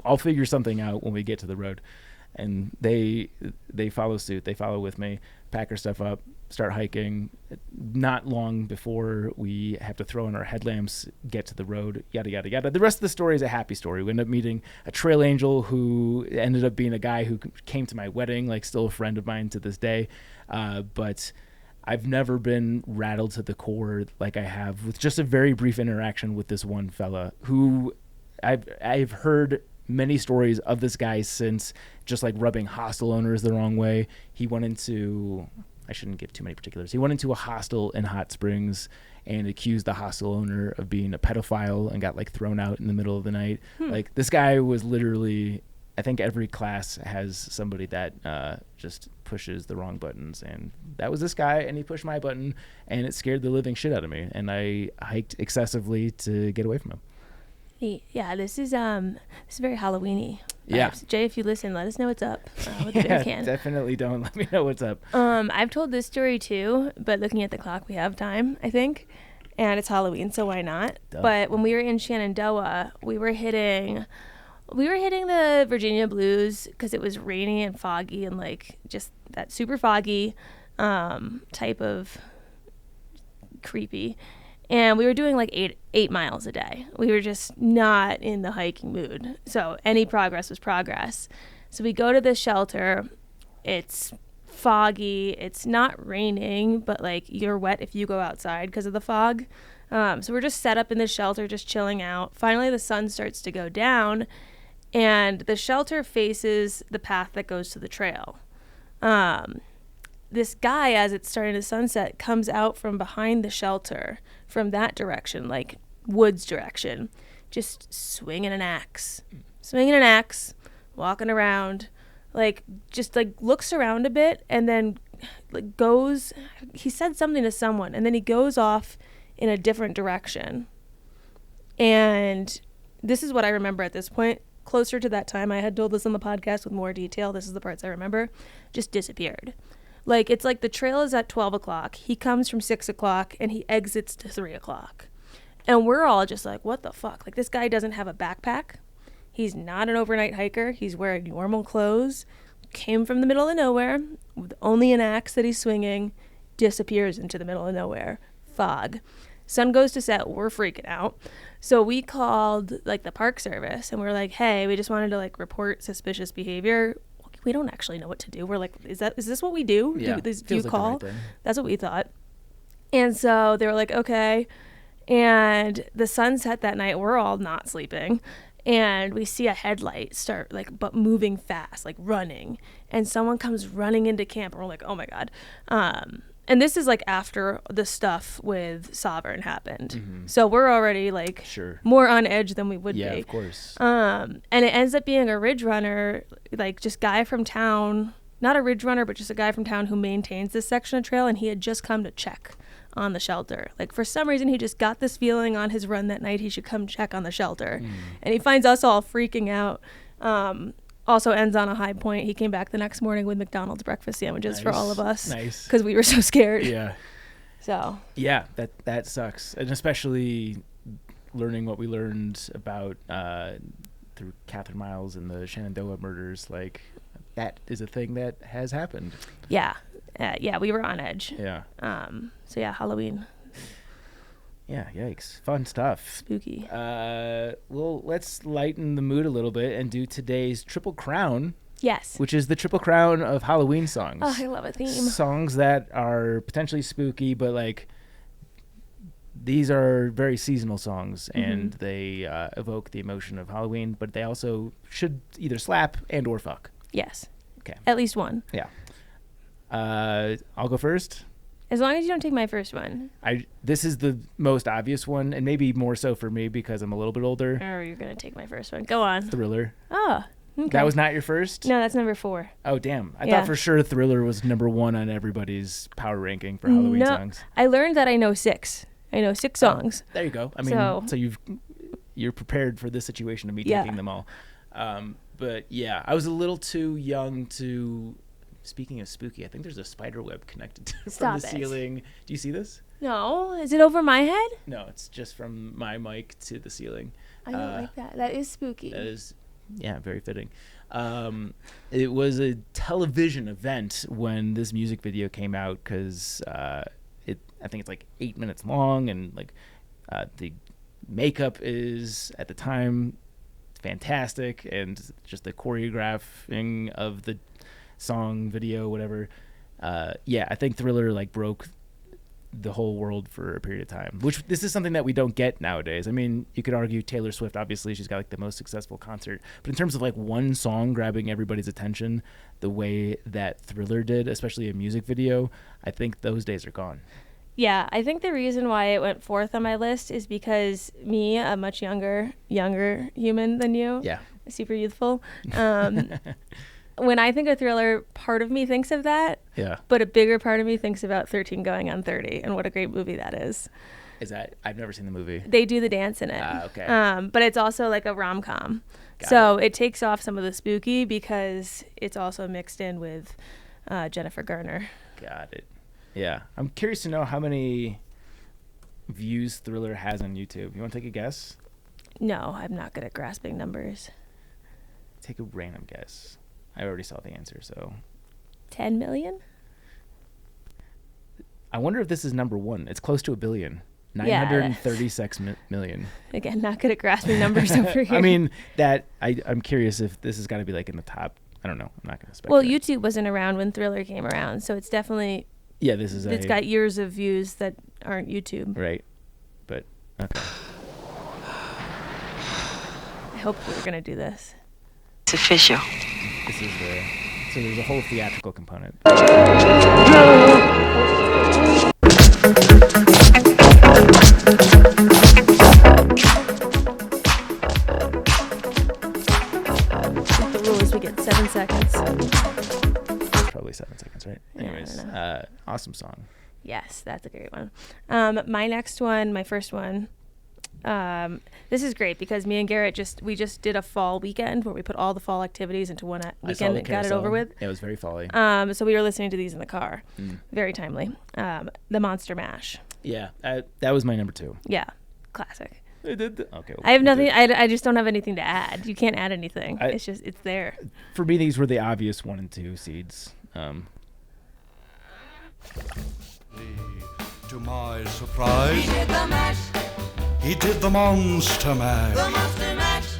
I'll figure something out when we get to the road. And they follow suit. They follow with me, pack our stuff up, start hiking. Not long before we have to throw in our headlamps, get to the road, yada, yada, yada. The rest of the story is a happy story. We end up meeting a trail angel who ended up being a guy who came to my wedding, like still a friend of mine to this day. But I've never been rattled to the core like I have with just a very brief interaction with this one fella who I've heard many stories of this guy since, just like rubbing hostel owners the wrong way. He went into I shouldn't give too many particulars. He went into a hostel in Hot Springs and accused the hostel owner of being a pedophile and got like thrown out in the middle of the night. Like this guy was literally, I think every class has somebody that just pushes the wrong buttons, and that was this guy, and he pushed my button, and it scared the living shit out of me, and I hiked excessively to get away from him. Yeah, this is very Halloween-y. Yeah. Jay, if you listen, let us know what's up with the beer can. Definitely don't. Let me know what's up. I've told this story too, but looking at the clock, we have time, I think, and it's Halloween, so why not? Duh. But when we were in Shenandoah, we were hitting the Virginia Blues because it was rainy and foggy and like just that super foggy type of creepy. And we were doing like 8 miles a day. We were just not in the hiking mood. So any progress was progress. So we go to this shelter. It's foggy. It's not raining, but like you're wet if you go outside because of the fog. So we're just set up in the shelter, just chilling out. Finally, the sun starts to go down, and the shelter faces the path that goes to the trail. This guy, as it's starting to sunset, comes out from behind the shelter from that direction, like woods direction, just swinging an axe, walking around, like just like looks around a bit and then like goes, he said something to someone and then he goes off in a different direction. And this is what I remember at this point. Closer to that time, I had told this on the podcast with more detail. This is the parts I remember. Just disappeared. Like, it's like the trail is at 12 o'clock. He comes from 6 o'clock, and he exits to 3 o'clock. And we're all just like, what the fuck? Like, this guy doesn't have a backpack. He's not an overnight hiker. He's wearing normal clothes. Came from the middle of nowhere with only an axe that he's swinging. Disappears into the middle of nowhere. Fog. Sun goes to set. We're freaking out. So we called, like, the Park Service, and we're like, hey, we just wanted to, like, report suspicious behavior. We don't actually know what to do. We're like, is this what we do? Yeah, do you like call? the right thing. That's what we thought. And so they were like, okay. And the sun set that night. We're all not sleeping. And we see a headlight start like, but moving fast, like running. And someone comes running into camp. And we're like, oh my God. And this is like after the stuff with Sovereign happened. Mm-hmm. So we're already like more on edge than we would be. Yeah, of course. And it ends up being a ridge runner, like just guy from town, not a ridge runner, but just a guy from town who maintains this section of trail. And he had just come to check on the shelter. Like for some reason, he just got this feeling on his run that night he should come check on the shelter. And he finds us all freaking out. Also ends on a high point. He came back the next morning with McDonald's breakfast sandwiches for all of us. Nice. Because we were so scared. Yeah. So. Yeah, that sucks. And especially learning what we learned about through Catherine Miles and the Shenandoah murders, like that is a thing that has happened. Yeah. Yeah, we were on edge. Yeah. So yeah, Halloween. Yeah, yikes. Fun stuff. Spooky. Well, let's lighten the mood a little bit and do today's Triple Crown. Yes. Which is the Triple Crown of Halloween songs. Oh, I love a theme. Songs that are potentially spooky, but like these are very seasonal songs, and they evoke the emotion of Halloween, but they also should either slap and or fuck. Yes. Okay. At least one. Yeah. I'll go first. As long as you don't take my first one. This is the most obvious one, and maybe more so for me because I'm a little bit older. Oh, you're going to take my first one. Go on. Thriller. Oh, okay. That was not your first? No, that's number 4. Oh, damn. I thought for sure Thriller was number 1 on everybody's power ranking for Halloween songs. I learned that I know 6. I know 6 songs. There you go. I mean, so you're prepared for this situation of me taking them all. But yeah, I was a little too young to... Speaking of spooky, I think there's a spider web connected from the ceiling. Do you see this? No. Is it over my head? No, it's just from my mic to the ceiling. I don't like that. That is spooky. That is, yeah, very fitting. It was a television event when this music video came out because I think it's like 8 minutes long, and like the makeup is at the time fantastic, and just the choreographing of the song, video, whatever. I think Thriller like broke the whole world for a period of time, which this is something that we don't get nowadays. I mean, you could argue Taylor Swift, obviously she's got like the most successful concert, but in terms of like one song grabbing everybody's attention the way that Thriller did, especially a music video, I think those days are gone. Yeah, I think the reason why it went fourth on my list is because me, a much younger human than you, Yeah. super youthful, when I think of Thriller, part of me thinks of that, Yeah. but a bigger part of me thinks about 13 Going on 30 and what a great movie that is. Is that, I've never seen the movie. They do the dance in it. Okay. But it's also like a rom-com. Got So it takes off some of the spooky because it's also mixed in with Jennifer Garner. Got it. Yeah. I'm curious to know how many views Thriller has on YouTube. You want to take a guess? No, I'm not good at grasping numbers. Take a random guess. I already saw the answer, so 10 million? I wonder if this is number one. It's close to 1 billion. Yeah. 936 million. Again, not good at grasping numbers over here. I mean, I'm curious if this has got to be like in the top. I don't know. I'm not going to well, speculate. YouTube wasn't around when Thriller came around, so it's definitely, Yeah, this is it's got years of views that aren't YouTube. right. But okay. I hope we were going to do this. It's official. This is so there's a whole theatrical component. The rule is we get 7 seconds. Probably 7 seconds, right? Yeah, I Anyways, don't know. awesome song. Yes, that's a great one. My next one, my first one, this is great because me and Garrett we just did a fall weekend where we put all the fall activities into one I saw weekend the and got it carousel. over with. Yeah, it was very folly. So we were listening to these in the car. Mm. Very timely. The Monster Mash. Yeah, that was my number 2. Yeah, classic. Okay. I have we'll nothing. do- I just don't have anything to add. You can't add anything. It's there. For me, these were the obvious 1 and 2 seeds. To my surprise, he did the monster mash.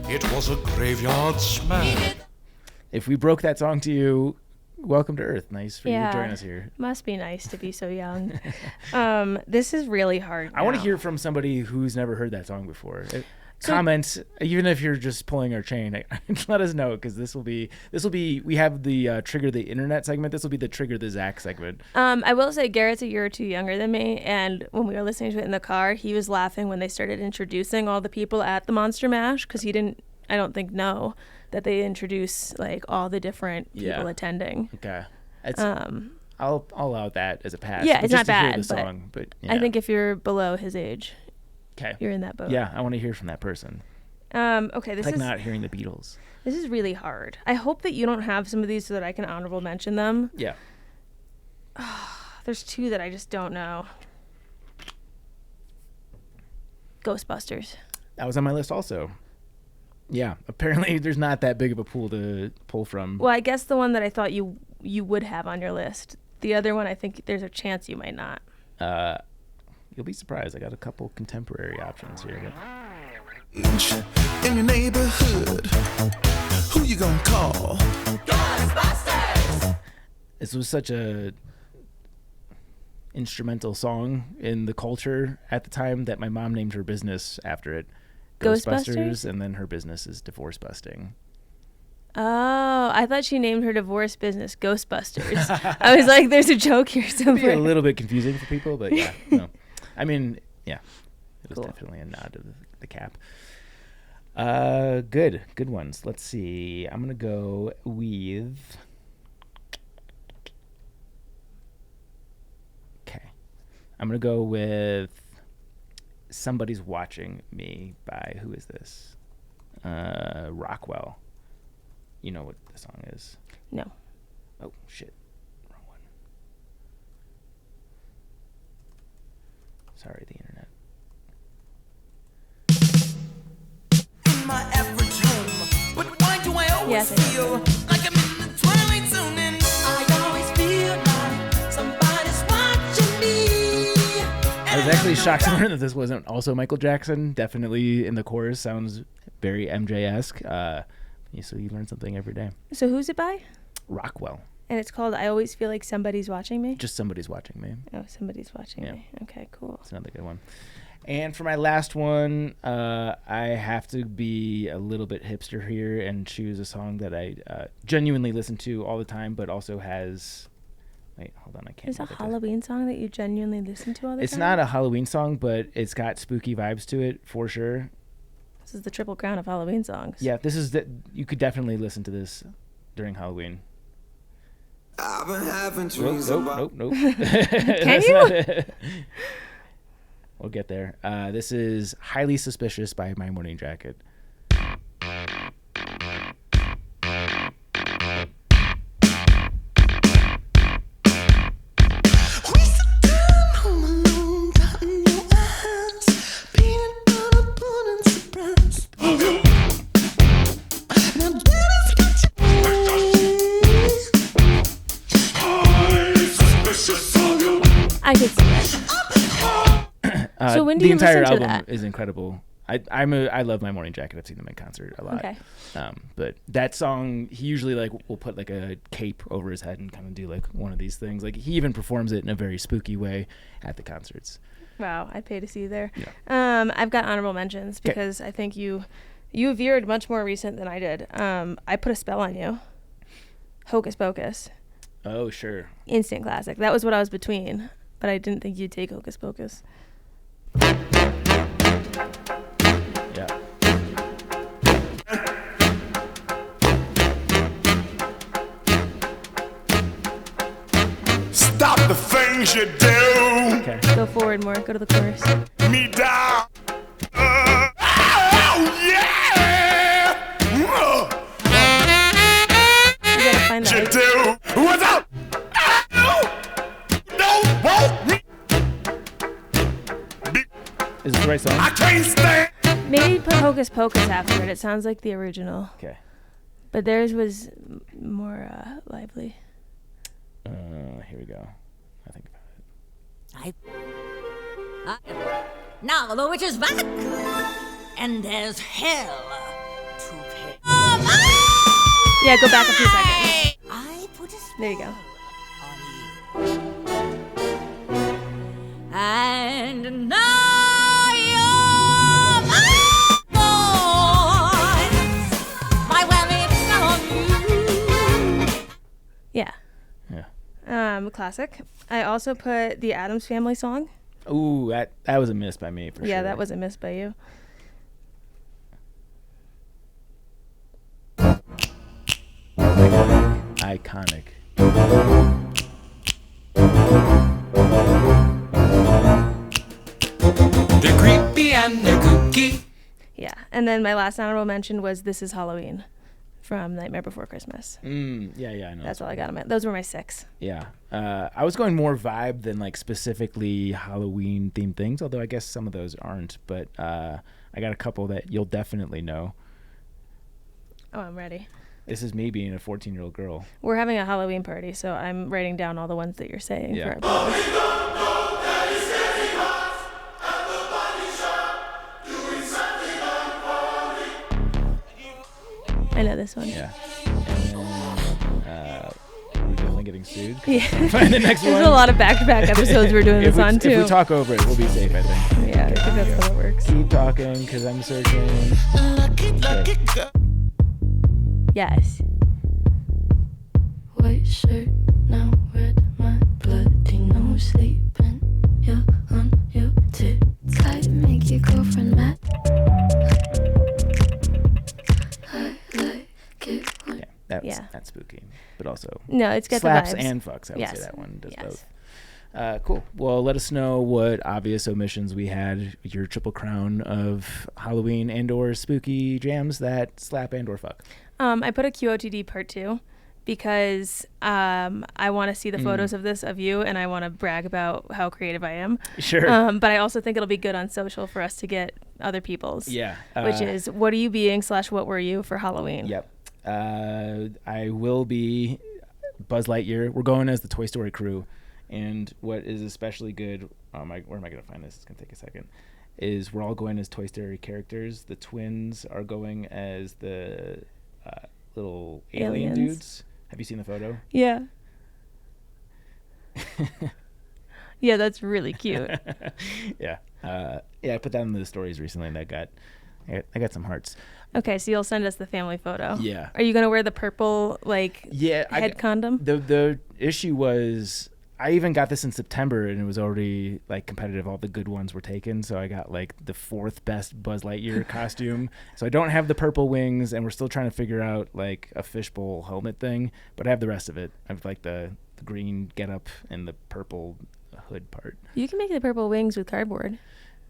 It was a graveyard smash. If we broke that song to you, welcome to Earth. Nice for you Yeah. to join us here. Must be nice to be so young. This is really hard. I want to now. hear from somebody who's never heard that song before. So- Comment, even if you're just pulling our chain, let us know, because this will be we have the trigger the internet segment. This will be the trigger the Zach segment. I will say Garrett's a year or two younger than me, and when we were listening to it in the car, he was laughing when they started introducing all the people at the Monster Mash because he didn't, I don't think, know that they introduce like all the different people Yeah. attending. Okay, I'll allow that as a pass. Yeah, but it's just not to hear bad, the song, but yeah. I think if you're below his age, okay. you're in that boat. Yeah, I want to hear from that person. Okay, It's like not hearing the Beatles. this is really hard. I hope that you don't have some of these so that I can honorable mention them. Yeah. There's 2 that I just don't know. Ghostbusters. That was on my list also. Yeah, apparently there's not that big of a pool to pull from. Well, I guess the one that I thought you would have on your list. The other one, I think there's a chance you might not. You'll be surprised. I got a couple contemporary options here. In your neighborhood, who you gonna call? This was such a instrumental song in the culture at the time that my mom named her business after it. Ghostbusters? And then her business is divorce busting. Oh, I thought she named her divorce business Ghostbusters. I was like, there's a joke here It'd be somewhere. a little bit confusing for people, but yeah. No. I mean, yeah. It was Cool. definitely a nod to the cap. Good ones. Let's see. I'm gonna go with. Okay, I'm gonna go with "Somebody's Watching Me" by who is this? Rockwell. You know what the song is? No. Oh shit, wrong one. Sorry, the internet. In my average home, but why do I always Yes, I know. feel like I'm in the twilight zone and I always feel like somebody's watching me. I was actually shocked to learn that this wasn't also Michael Jackson. Definitely in the chorus sounds very MJ-esque. So you learn something every day. So who's it by? Rockwell. And it's called I Always Feel Like Somebody's Watching Me. Just Somebody's Watching Me. Oh, somebody's watching Yeah. me. Okay, cool. It's another good one. And for my last one, I have to be a little bit hipster here and choose a song that I genuinely listen to all the time, but also has... Wait, hold on, I can't... There's a Halloween song that you genuinely listen to all the It's time? not a Halloween song, but it's got spooky vibes to it, for sure. This is the Triple Crown of Halloween songs. Yeah, this is... You could definitely listen to this during Halloween. I've been having dreams about. Nope. Can you? We'll get there. This is Highly Suspicious by My Morning Jacket. I could see that. So when do the you entire listen to album that? is incredible. I love My Morning Jacket. I've seen them in concert a lot. Okay. But that song, he usually will put like a cape over his head and kind of do like one of these things. Like he even performs it in a very spooky way at the concerts. Wow, I'd pay to see you there. Yeah. I've got honorable mentions because I think you veered much more recent than I did. I Put a Spell on You. Hocus Pocus. Oh, sure. Instant classic. That was what I was between, but I didn't think you'd take Hocus Pocus. Yeah. Stop the things you do. Okay. Go forward more. Go to the chorus. Me down. Oh, yeah. You gotta find You that. do. What's up? Don't want me. Is this the right song? I can't stand. Maybe put Hocus Pocus after it. It sounds like the original, Okay. but theirs was more lively. Here we go. I think about it. Now the witch is back, and there's hell to pay. Yeah, go back a few seconds. I put a There you go. spell on you, and now you're mine. My whammy fell on you. Yeah. Yeah. Classic. I also put the Addams Family song. Ooh, that was a miss by me for sure. Yeah, that was a miss by you. iconic. They're creepy and they're kooky. Yeah. And then my last honorable mention was This Is Halloween from Nightmare Before Christmas. Yeah, I know. That's all I got on my. Those were my 6. Yeah. I was going more vibe than like specifically Halloween themed things, although I guess some of those aren't. But I got a couple that you'll definitely know. Oh, I'm ready. This is me being a 14-year-old girl. We're having a Halloween party, so I'm writing down all the ones that you're saying Yeah. for our playlist. I know this one. Yeah. And then we're definitely getting sued. Yeah. Find the next There's one. a lot of back-to-back episodes we're doing If this on, too. If we talk over it, we'll be safe, I think. Yeah, I think that's how it works. Keep talking, because I'm searching. Okay. Yes. White shirt, now red, my bloody nose sleeping. You're on your tits. I make your girlfriend mad. I like it when Yeah, that's spooky. But also No, it's got slaps the vibes. and fucks. I would Yes. say that one does Yes. both. Cool. Well, let us know what obvious omissions we had. Your triple crown of Halloween and or spooky jams that slap and or fuck. I put a QOTD part 2 because I want to see the photos of you, and I want to brag about how creative I am. Sure. But I also think it'll be good on social for us to get other people's. Yeah. Which is, what are you being / what were you for Halloween? Yep. I will be Buzz Lightyear. We're going as the Toy Story crew. And what is especially good, where am I going to find this? It's going to take a second. Is we're all going as Toy Story characters. The twins are going as the little alien Aliens. dudes. Have you seen the photo? Yeah. Yeah, that's really cute. Yeah. I put that in the stories recently, and I got some hearts. Okay, so you'll send us the family photo. Yeah. Are you gonna wear the purple head condom? The issue was I even got this in September, and it was already like competitive. All the good ones were taken, so I got like the 4th best Buzz Lightyear costume. So I don't have the purple wings, and we're still trying to figure out like a fishbowl helmet thing, but I have the rest of it. I have like the green getup and the purple hood part. You can make the purple wings with cardboard.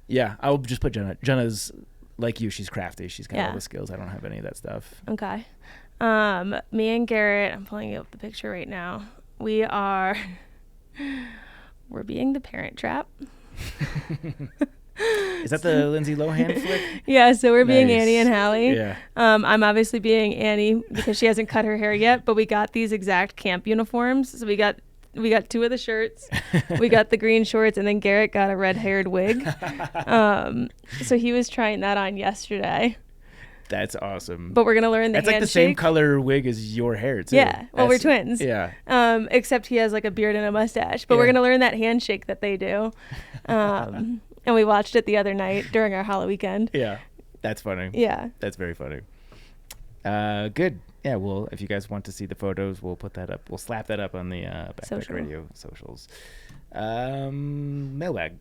Yeah, I'll just put Jenna. Jenna's like you. She's crafty. She's got all Yeah. the skills. I don't have any of that stuff. Okay. Me and Garrett, I'm pulling up the picture right now. We're being the Parent Trap. Is that the Lindsay Lohan flick? Yeah, so we're being Nice. Annie and Hallie. Yeah. I'm obviously being Annie because she hasn't cut her hair yet, but we got these exact camp uniforms. So we got 2 of the shirts, we got the green shorts, and then Garrett got a red-haired wig. So he was trying that on yesterday. That's awesome. But we're gonna learn the That's handshake. like the same color wig as your hair too. Yeah. Well, we're twins. Yeah. Except he has like a beard and a mustache. But Yeah. we're gonna learn that handshake that they do. And we watched it the other night during our Halloween weekend. Yeah. That's funny. Yeah. That's very funny. Good. Yeah, well, if you guys want to see the photos, we'll put that up. We'll slap that up on the Backpack Social. Radio socials. Mailbag.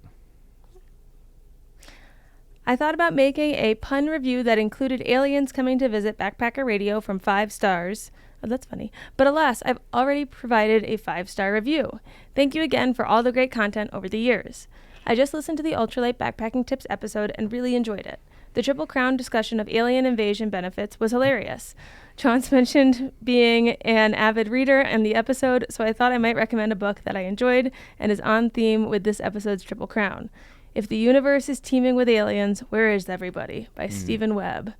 I thought about making a pun review that included aliens coming to visit Backpacker Radio from 5 stars. Oh, that's funny. But alas, I've already provided a 5-star review. Thank you again for all the great content over the years. I just listened to the Ultralight Backpacking Tips episode and really enjoyed it. The Triple Crown discussion of alien invasion benefits was hilarious. Chance mentioned being an avid reader in the episode, so I thought I might recommend a book that I enjoyed and is on theme with this episode's Triple Crown. If the universe is teeming with aliens, where is everybody? By Stephen Webb.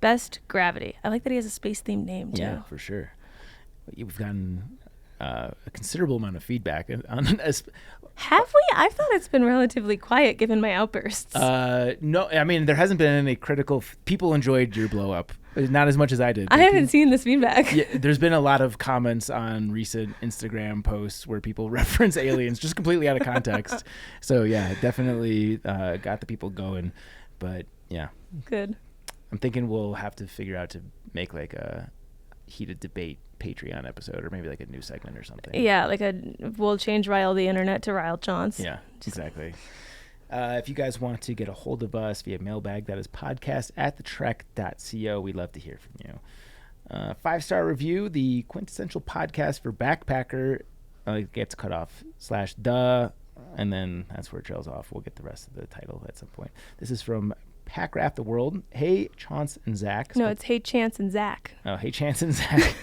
Best Gravity. I like that he has a space-themed name, too. Yeah, for sure. We've gotten a considerable amount of feedback on Have we? I thought it's been relatively quiet given my outbursts. no, I mean, there hasn't been any critical... people enjoyed your blow-up. Not as much as I did. I haven't seen this feedback. Yeah, there's been a lot of comments on recent Instagram posts where people reference aliens just completely out of context. So, yeah, definitely got the people going. But, yeah. Good. I'm thinking we'll have to figure out to make like a heated debate Patreon episode or maybe like a new segment or something. Yeah, we'll change Rile the Internet to Rile Chance. Yeah, exactly. If you guys want to get a hold of us via mailbag, that is podcast@thetrek.co. We'd love to hear from you. 5-star review, the quintessential podcast for backpacker, gets cut off / and then that's where it trails off. We'll get the rest of the title at some point. This is from Packraft the World. Hey, Chance and Zach. No, it's Hey Chance and Zach. Oh, hey, Chance and Zach.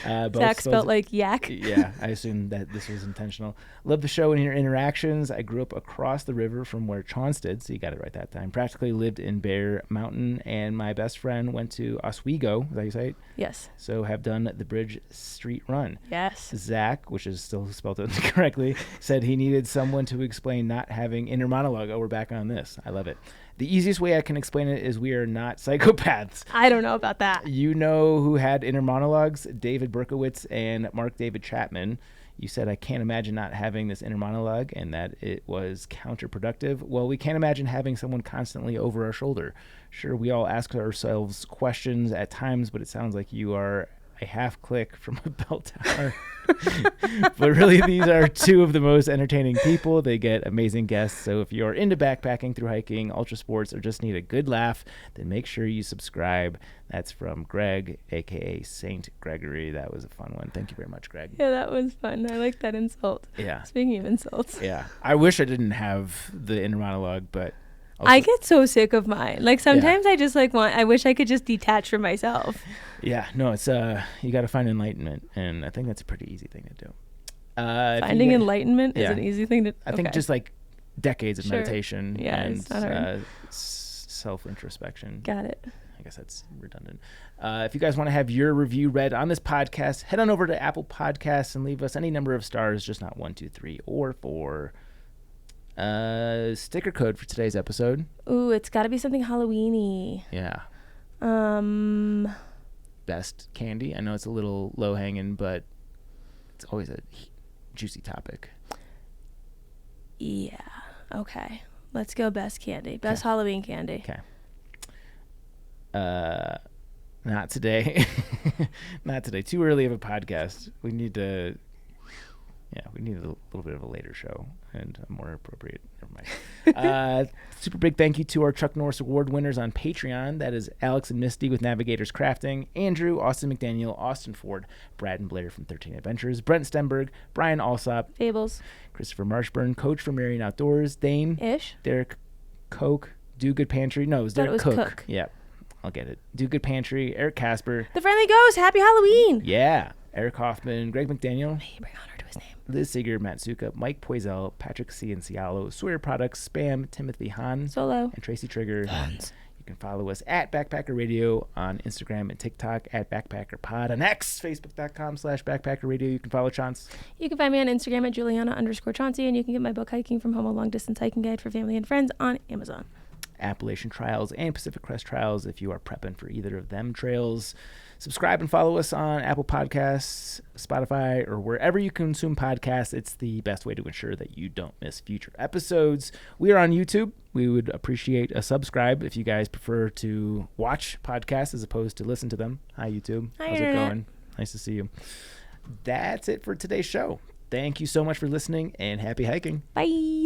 Zach spelled like yak. Yeah, I assume that this was intentional. Love the show and your interactions. I grew up across the river from where Chance did, so you got it right that time. Practically lived in Bear Mountain, and my best friend went to Oswego. Is that how you say it? Yes. So have done the Bridge Street Run. Yes. Zach, which is still spelled incorrectly, said he needed someone to explain not having inner monologue. Oh, we're back on this. I love it. The easiest way I can explain it is we are not psychopaths. I don't know about that. You know who had inner monologues? David Berkowitz and Mark David Chapman. You said, I can't imagine not having this inner monologue and that it was counterproductive. Well, we can't imagine having someone constantly over our shoulder. Sure, we all ask ourselves questions at times, but it sounds like you are a half click from a bell tower. But really, these are 2 of the most entertaining people. They get amazing guests. So if you're into backpacking, through hiking, ultra sports, or just need a good laugh, then make sure you subscribe. That's from Greg, a.k.a. Saint Gregory. That was a fun one. Thank you very much, Greg. Yeah, that was fun. I like that insult. Yeah. Speaking of insults. Yeah. I wish I didn't have the inner monologue, but... also, I get so sick of mine. Like sometimes I just I wish I could just detach from myself. Yeah, no, it's you got to find enlightenment, and I think that's a pretty ezy thing to do. Finding enlightenment is an easy thing to. I think just like decades of Sure. meditation Yeah, and it's not hard. self-introspection. Got it. I guess that's redundant. If you guys want to have your review read on this podcast, head on over to Apple Podcasts and leave us any number of stars, just not 1, 2, 3, or 4. Sticker code for today's episode. Ooh, it's got to be something Halloween-y. Yeah. Best candy. I know it's a little low hanging, but it's always a juicy topic. Yeah. Okay. Let's go best candy. Best Halloween candy. Okay. Not today. Not today. Too early of a podcast. We need a little bit of a later show and a more appropriate. Never mind. Super big thank you to our Chuck Norris Award winners on Patreon. That is Alex and Misty with Navigators Crafting, Andrew, Austin McDaniel, Austin Ford, Brad and Blair from 13 Adventures, Brent Stenberg, Brian Alsop, Fables. Christopher Marshburn, Coach from Marion Outdoors, Dane, Derek Koch, Do Good Pantry. No, it was Thought it Derek was Cook. Cook. Yeah, I'll get it. Do Good Pantry, Eric Casper. The Friendly Ghost. Happy Halloween. Yeah. Eric Hoffman, Greg McDaniel. May he bring honor to his name. Liz Seeger, Matt Suka, Mike Poisel, Patrick Ciancialo, Sawyer Products, Spam, Timothy Hahn, Solo. and Tracy Trigger. You can follow us at Backpacker Radio on Instagram and TikTok, at Backpacker Pod on X, Facebook.com/Backpacker Radio. You can follow Chance. You can find me on Instagram at Juliana_Chauncey, and you can get my book Hiking from Home, a long distance hiking guide for family and friends on Amazon. Appalachian Trials and Pacific Crest Trails if you are prepping for either of them trails. Subscribe and follow us on Apple Podcasts, Spotify, or wherever you consume podcasts. It's the best way to ensure that you don't miss future episodes. We are on YouTube. We would appreciate a subscribe if you guys prefer to watch podcasts as opposed to listen to them. Hi, YouTube. Hi, How's Internet. it going? Nice to see you. That's it for today's show. Thank you so much for listening, and happy hiking. Bye.